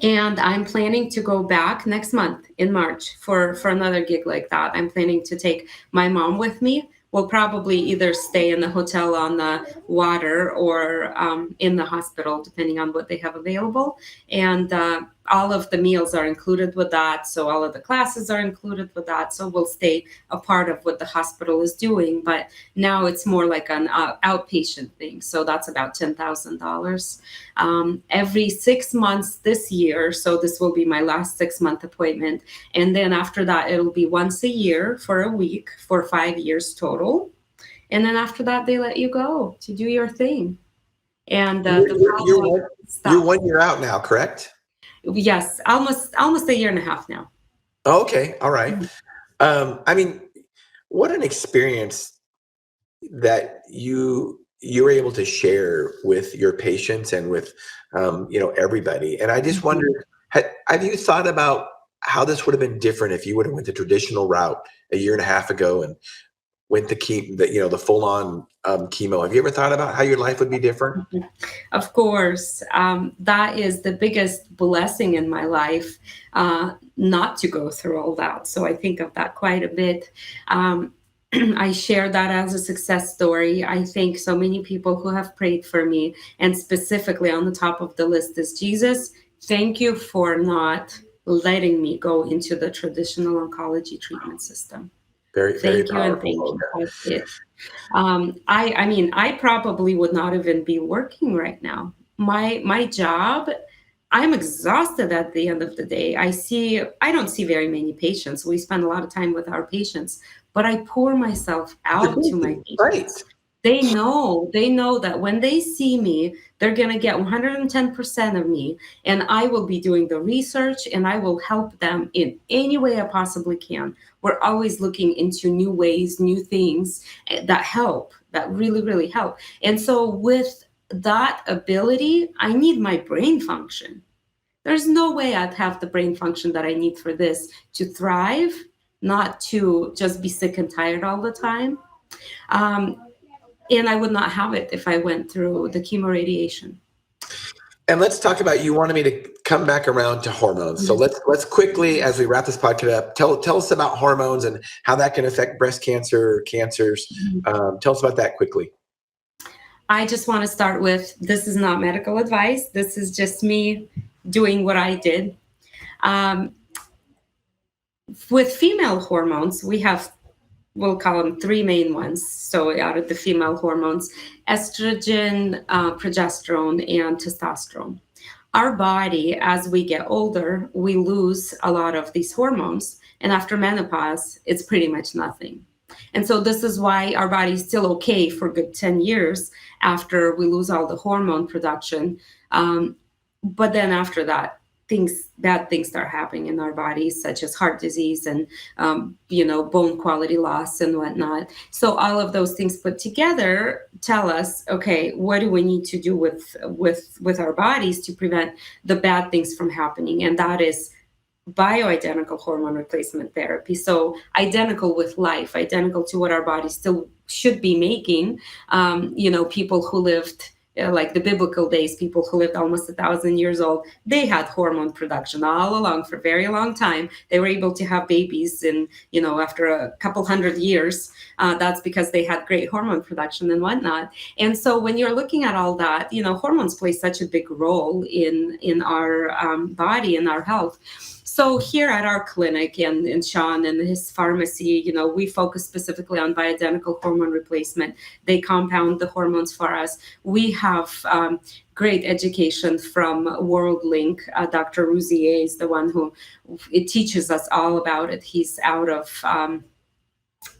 And I'm planning to go back next month in March for another gig like that. I'm planning to take my mom with me. We'll probably either stay in the hotel on the water or in the hospital, depending on what they have available. And all of the meals are included with that. So all of the classes are included with that. So we'll stay a part of what the hospital is doing. But now it's more like an outpatient thing. So that's about $10,000 every 6 months this year. So this will be my last 6-month appointment. And then after that, it'll be once a year for a week for 5 years total. And then after that, they let you go to do your thing. And you're 1 year out now, correct? Yes, almost a year and a half now. Okay, all right. I mean, what an experience that you're able to share with your patients and with everybody. And I just wondered, have you thought about how this would have been different if you would have went the traditional route a year and a half ago and went the full-on chemo? Have you ever thought about how your life would be different? Of course, that is the biggest blessing in my life, not to go through all that. So I think of that quite a bit. I share that as a success story. I thank so many people who have prayed for me, and specifically on the top of the list is Jesus. Thank you for not letting me go into the traditional oncology treatment system. Very, very powerful. Thank you. That's it. I mean, I probably would not even be working right now. My job, I'm exhausted at the end of the day. I don't see very many patients. We spend a lot of time with our patients, but I pour myself out to my patients. Right. They know that when they see me, they're going to get 110% of me, and I will be doing the research, and I will help them in any way I possibly can. We're always looking into new ways, new things that help, that really, really help. And so with that ability, I need my brain function. There's no way I'd have the brain function that I need for this to thrive, not to just be sick and tired all the time. And I would not have it if I went through the chemoradiation. And let's talk about, you wanted me to come back around to hormones. So let's quickly, as we wrap this podcast up, tell us about hormones and how that can affect breast cancer, cancers. Tell us about that quickly. I just want to start with, this is not medical advice. This is just me doing what I did. With female hormones, we'll call them three main ones. So out of the female hormones, estrogen, progesterone, and testosterone. Our body, as we get older, we lose a lot of these hormones. And after menopause, it's pretty much nothing. And so this is why our body is still okay for a good 10 years after we lose all the hormone production. But then after that, bad things start happening in our bodies, such as heart disease and bone quality loss and whatnot. So all of those things put together tell us, okay, what do we need to do with our bodies to prevent the bad things from happening? And that is bioidentical hormone replacement therapy. So identical with life, identical to what our body still should be making. People who lived like the biblical days, people who lived almost 1,000 years old, they had hormone production all along for a very long time. They were able to have babies after a couple hundred years. That's because they had great hormone production and whatnot. And so when you're looking at all that, hormones play such a big role in our body and our health. So here at our clinic and in Shawn and his pharmacy, we focus specifically on bioidentical hormone replacement. They compound the hormones for us. We have great education from WorldLink. Dr. Rouzier is the one who teaches us all about it. He's out of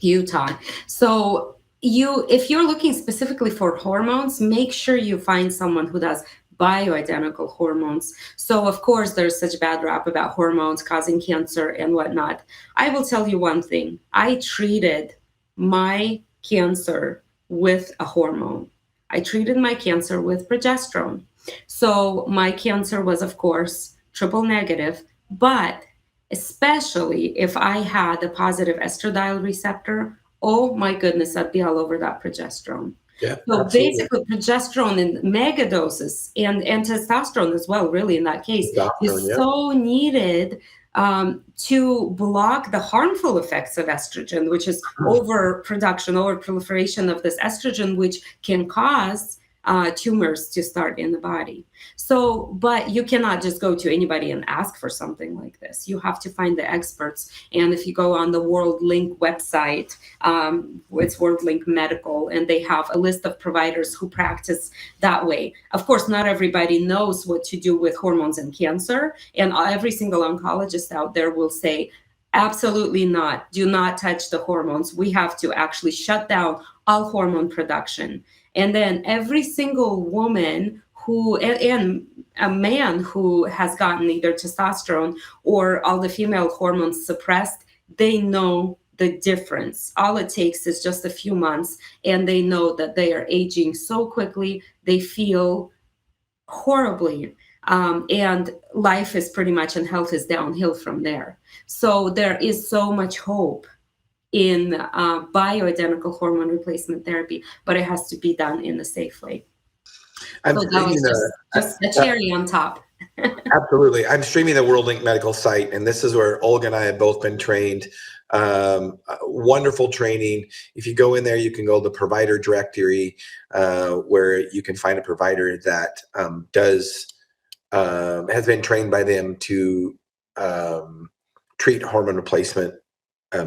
Utah. So if you're looking specifically for hormones, make sure you find someone who does bioidentical hormones. So of course there's such bad rap about hormones causing cancer and whatnot. I will tell you one thing. I treated my cancer with a hormone. I treated my cancer with progesterone. So my cancer was, of course, triple negative, but especially if I had a positive estradiol receptor, oh my goodness, I'd be all over that progesterone. Yeah, so absolutely. Basically progesterone in mega doses and testosterone as well, really in that case, is so needed to block the harmful effects of estrogen, which is overproduction, overproliferation of this estrogen, which can cause tumors to start in the body. So, but you cannot just go to anybody and ask for something like this. You have to find the experts. And if you go on the WorldLink website, it's WorldLink Medical, and they have a list of providers who practice that way. Of course, not everybody knows what to do with hormones and cancer. And every single oncologist out there will say, absolutely not. Do not touch the hormones. We have to actually shut down all hormone production. And then every single woman who, and a man who has gotten either testosterone or all the female hormones suppressed, they know the difference. All it takes is just a few months, and they know that they are aging so quickly, they feel horribly. And life is pretty much, and health is downhill from there. So there is so much hope in bioidentical hormone replacement therapy, but it has to be done in a safe way. I'm So that was streaming just a cherry on top. absolutely. I'm streaming the WorldLink Medical site, and this is where Olga and I have both been trained. Wonderful training. If you go in there, you can go to the provider directory, where you can find a provider that has been trained by them to treat hormone replacement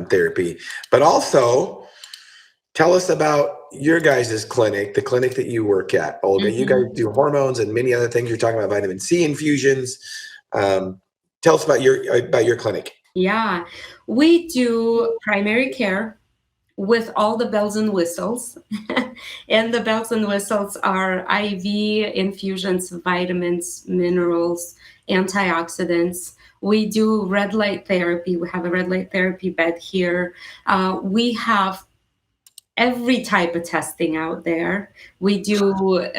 therapy. But also, tell us about your guys' clinic, the clinic that you work at, Olga. You guys do hormones and many other things. You're talking about vitamin C infusions. Tell us about your clinic. Yeah, we do primary care with all the bells and whistles. And the bells and whistles are IV infusions, vitamins, minerals, antioxidants. We do red light therapy. We have a red light therapy bed here. We have every type of testing out there. We do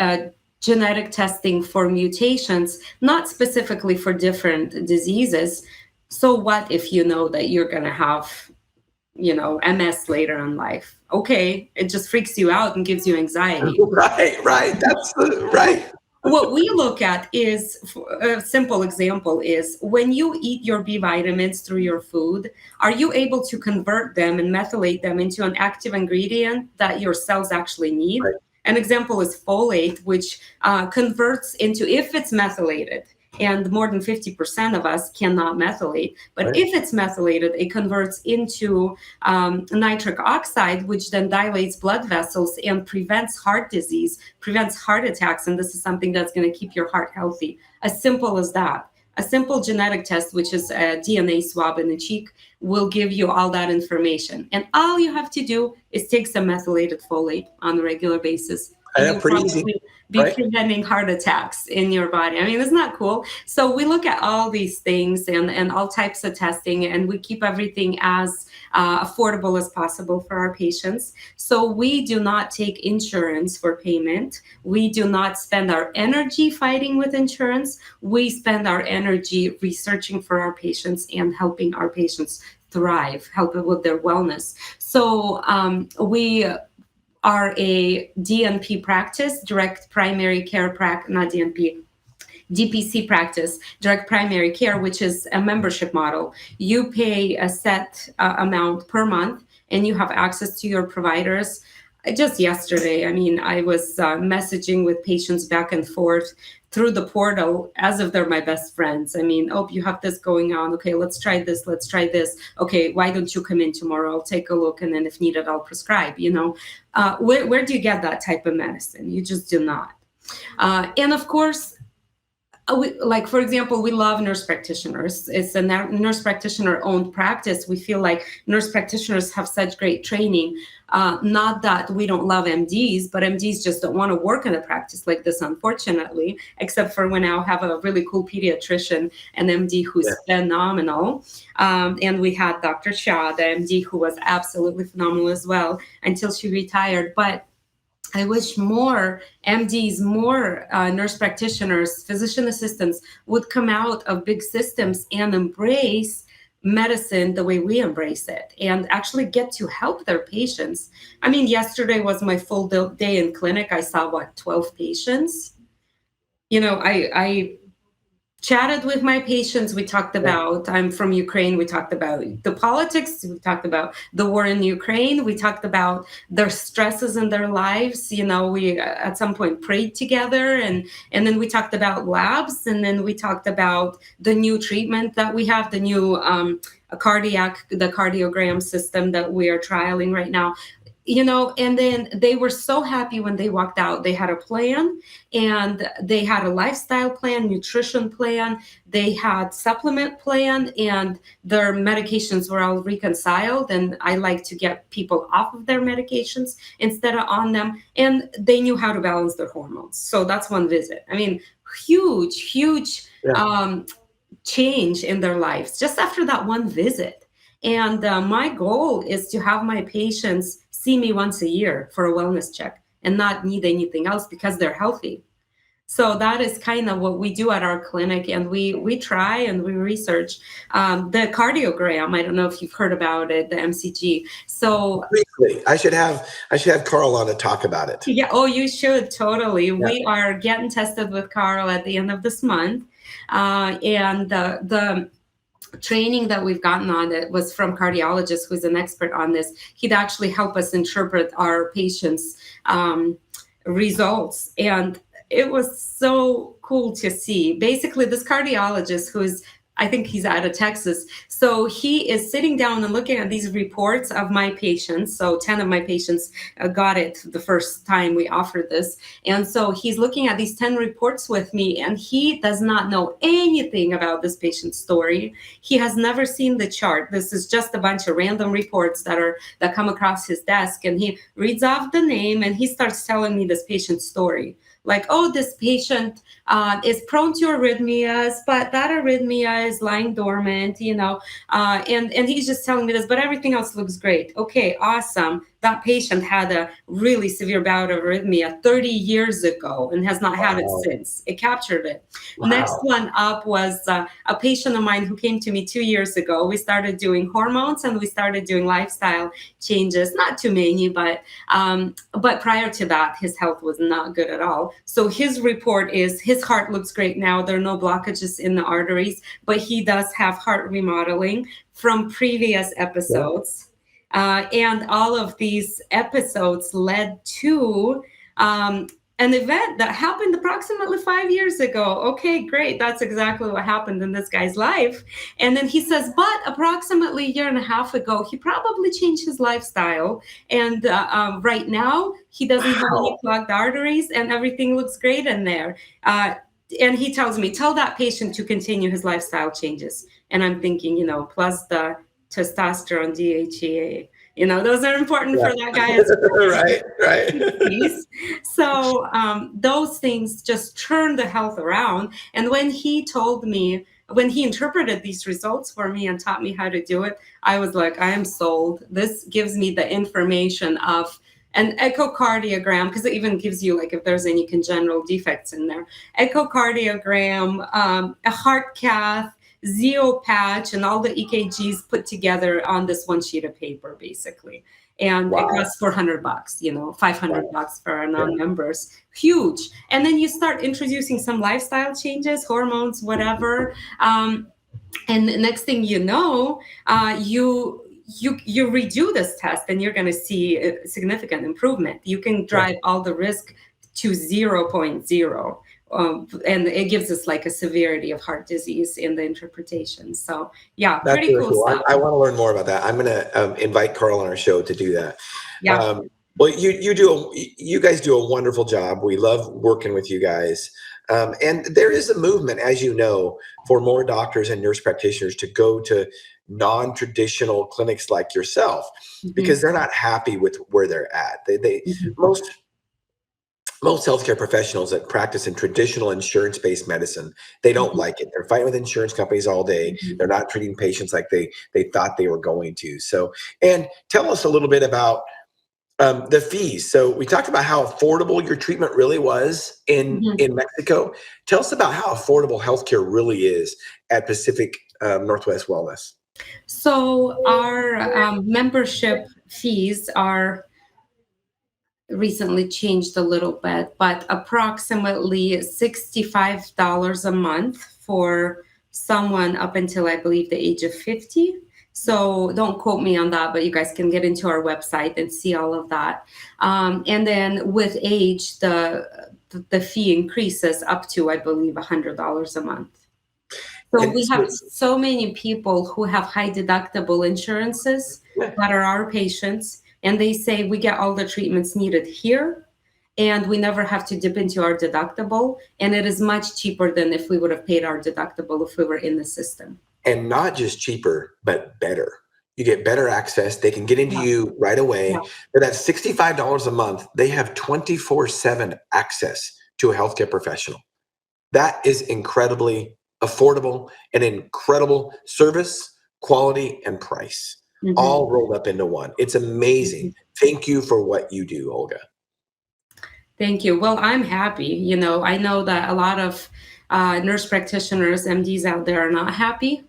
genetic testing for mutations, not specifically for different diseases. So what if you know that you're going to have, MS later in life? Okay, it just freaks you out and gives you anxiety. Right. That's right. What we look at is, a simple example is, when you eat your B vitamins through your food, are you able to convert them and methylate them into an active ingredient that your cells actually need? Right. An example is folate, which converts into, if it's methylated, and more than 50% of us cannot methylate. But Right. if it's methylated, it converts into nitric oxide, which then dilates blood vessels and prevents heart disease, prevents heart attacks. And this is something that's going to keep your heart healthy. As simple as that. A simple genetic test, which is a DNA swab in the cheek, will give you all that information. And all you have to do is take some methylated folate on a regular basis. And pretty easy. Be right? preventing heart attacks in your body. I mean, isn't that cool? So we look at all these things and all types of testing, and we keep everything as affordable as possible for our patients. So we do not take insurance for payment. We do not spend our energy fighting with insurance. We spend our energy researching for our patients and helping our patients thrive, helping with their wellness. So we are a DNP practice, direct primary care practice, not DNP, DPC practice, direct primary care, which is a membership model. You pay a set amount per month, and you have access to your providers. Just yesterday, I was messaging with patients back and forth through the portal as if they're my best friends. Oh, you have this going on. Okay, let's try this. Let's try this. Okay, why don't you come in tomorrow? I'll take a look, and then if needed, I'll prescribe. Where do you get that type of medicine? You just do not. And of course, for example, we love nurse practitioners. It's a nurse practitioner owned practice. We feel like nurse practitioners have such great training. Not that we don't love MDs, but MDs just don't want to work in a practice like this, unfortunately, except for when I have a really cool pediatrician, an MD who's phenomenal. And we had Dr. Shah, the MD, who was absolutely phenomenal as well until she retired. But I wish more MDs, more nurse practitioners, physician assistants would come out of big systems and embrace medicine the way we embrace it and actually get to help their patients. Yesterday was my full day in clinic. I saw 12 patients. I chatted with my patients. We talked about, I'm from Ukraine. We talked about the politics. We talked about the war in Ukraine. We talked about their stresses in their lives. We at some point prayed together, and then we talked about labs, and then we talked about the new treatment that we have, the new the cardiogram system that we are trialing right now. and then they were so happy when they walked out. They had a plan, and they had a lifestyle plan, nutrition plan, they had supplement plan, and their medications were all reconciled. And I like to get people off of their medications instead of on them. And they knew how to balance their hormones. So that's one visit. I mean, huge change in their lives just after that one visit. And my goal is to have my patients see me once a year for a wellness check and not need anything else because they're healthy. So that is kind of what we do at our clinic, and we try and we research the cardiogram. I don't know if you've heard about it, the MCG. So briefly, I should have Carl on to talk about it. Yeah, oh, you should totally. Yeah. We are getting tested with Carl at the end of this month, and the training that we've gotten on it was from cardiologist who's an expert on this. He'd actually help us interpret our patients' results, and it was so cool to see. Basically, this cardiologist I think he's out of Texas. So he is sitting down and looking at these reports of my patients. So 10 of my patients got it the first time we offered this. And so he's looking at these 10 reports with me, and he does not know anything about this patient's story. He has never seen the chart. This is just a bunch of random reports that come across his desk. And he reads off the name, and he starts telling me this patient's story. Like, oh, this patient is prone to arrhythmias, but that arrhythmia is lying dormant, and he's just telling me this, but everything else looks great. Okay, awesome. That patient had a really severe bout of arrhythmia 30 years ago and has not had it since. It captured it. Wow. Next one up was a patient of mine who came to me 2 years ago. We started doing hormones and we started doing lifestyle changes. Not too many, but prior to that, his health was not good at all. So his report is his heart looks great now. There are no blockages in the arteries, but he does have heart remodeling from previous episodes. And all of these episodes led to an event that happened approximately 5 years ago. Okay, great. That's exactly what happened in this guy's life. And then he says, but approximately a year and a half ago, he probably changed his lifestyle. And right now, he doesn't have any clogged arteries and everything looks great in there. And he tells me, tell that patient to continue his lifestyle changes. And I'm thinking, plus the testosterone, DHEA, those are important for that guy as well. Right. So those things just turned the health around. And when he interpreted these results for me and taught me how to do it, I was like, I am sold. This gives me the information of an echocardiogram, because it even gives you if there's any congenital defects in there, echocardiogram, a heart cath, Zeo patch, and all the EKGs put together on this one sheet of paper, basically. And it costs $400, $500 for our non-members. Huge. And then you start introducing some lifestyle changes, hormones, whatever. And the next thing you know, you redo this test and you're going to see a significant improvement. You can drive all the risk to 0.0. And it gives us a severity of heart disease in the interpretation. So yeah, that's pretty really cool stuff. I want to learn more about that. I'm going to invite Carl on our show to do that. Yeah. Well, you guys do a wonderful job. We love working with you guys. And there is a movement, as you know, for more doctors and nurse practitioners to go to non-traditional clinics like yourself, because they're not happy with where they're at. Most healthcare professionals that practice in traditional insurance-based medicine, they don't like it. They're fighting with insurance companies all day. They're not treating patients like they thought they were going to. So, and tell us a little bit about the fees. So we talked about how affordable your treatment really was in Mexico. Tell us about how affordable healthcare really is at Pacific Northwest Wellness. So our membership fees are recently changed a little bit, but approximately $65 a month for someone up until I believe the age of 50. So don't quote me on that, but you guys can get into our website and see all of that. And then with age, the fee increases up to, I believe, $100 a month. So we have so many people who have high deductible insurances that are our patients, And they say we get all the treatments needed here, and we never have to dip into our deductible. And it is much cheaper than if we would have paid our deductible if we were in the system. And not just cheaper, but better. You get better access. They can get into you right away. Yeah. But at $65 a month, they have 24/7 access to a healthcare professional. That is incredibly affordable, and incredible service, quality, and price, all rolled up into one. It's amazing. Thank you for what you do, Olga. Thank you. Well, I'm happy. You know, I know that a lot of nurse practitioners, MDs out there are not happy.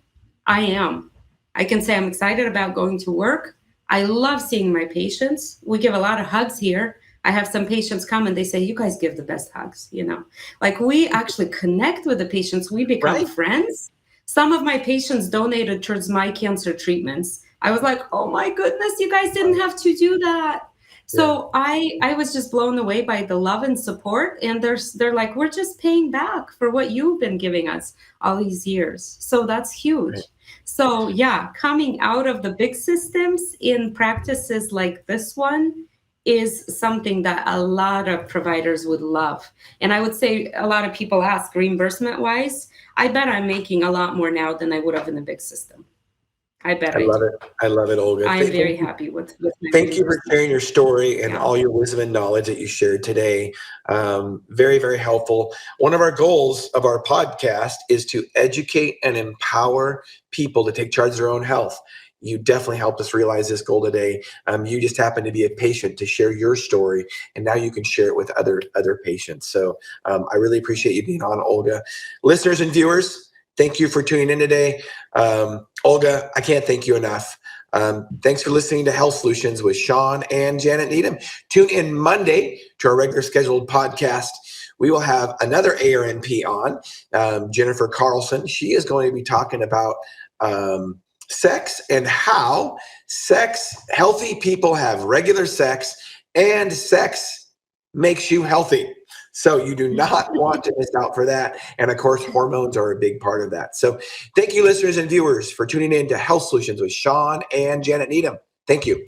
I am. I can say I'm excited about going to work. I love seeing my patients. We give a lot of hugs here. I have some patients come and they say, you guys give the best hugs, you know, like we actually connect with the patients. We become friends. Some of my patients donated towards my cancer treatments. I was like, oh my goodness, you guys didn't have to do that. So I was just blown away by the love and support. And they're like, we're just paying back for what you've been giving us all these years. So that's huge. Right. So yeah, coming out of the big systems in practices like this one is something that a lot of providers would love. And I would say a lot of people ask reimbursement wise, I bet I'm making a lot more now than I would have in the big system. I bet I love it. I love it, Olga. I'm very happy with thank you for sharing your story and all your wisdom and knowledge that you shared today. Very, very helpful. One of our goals of our podcast is to educate and empower people to take charge of their own health. You definitely helped us realize this goal today. You just happened to be a patient to share your story, and now you can share it with other patients. So I really appreciate you being on, Olga. Listeners and viewers, thank you for tuning in today. Olga, I can't thank you enough. Thanks for listening to Health Solutions with Shawn and Janet Needham. Tune in Monday to our regular scheduled podcast. We will have another ARNP on, Jennifer Carlson. She is going to be talking about sex and how healthy people have regular sex, and sex makes you healthy. So you do not want to miss out for that. And of course, hormones are a big part of that. So thank you, listeners and viewers, for tuning in to Health Solutions with Shawn and Janet Needham. Thank you.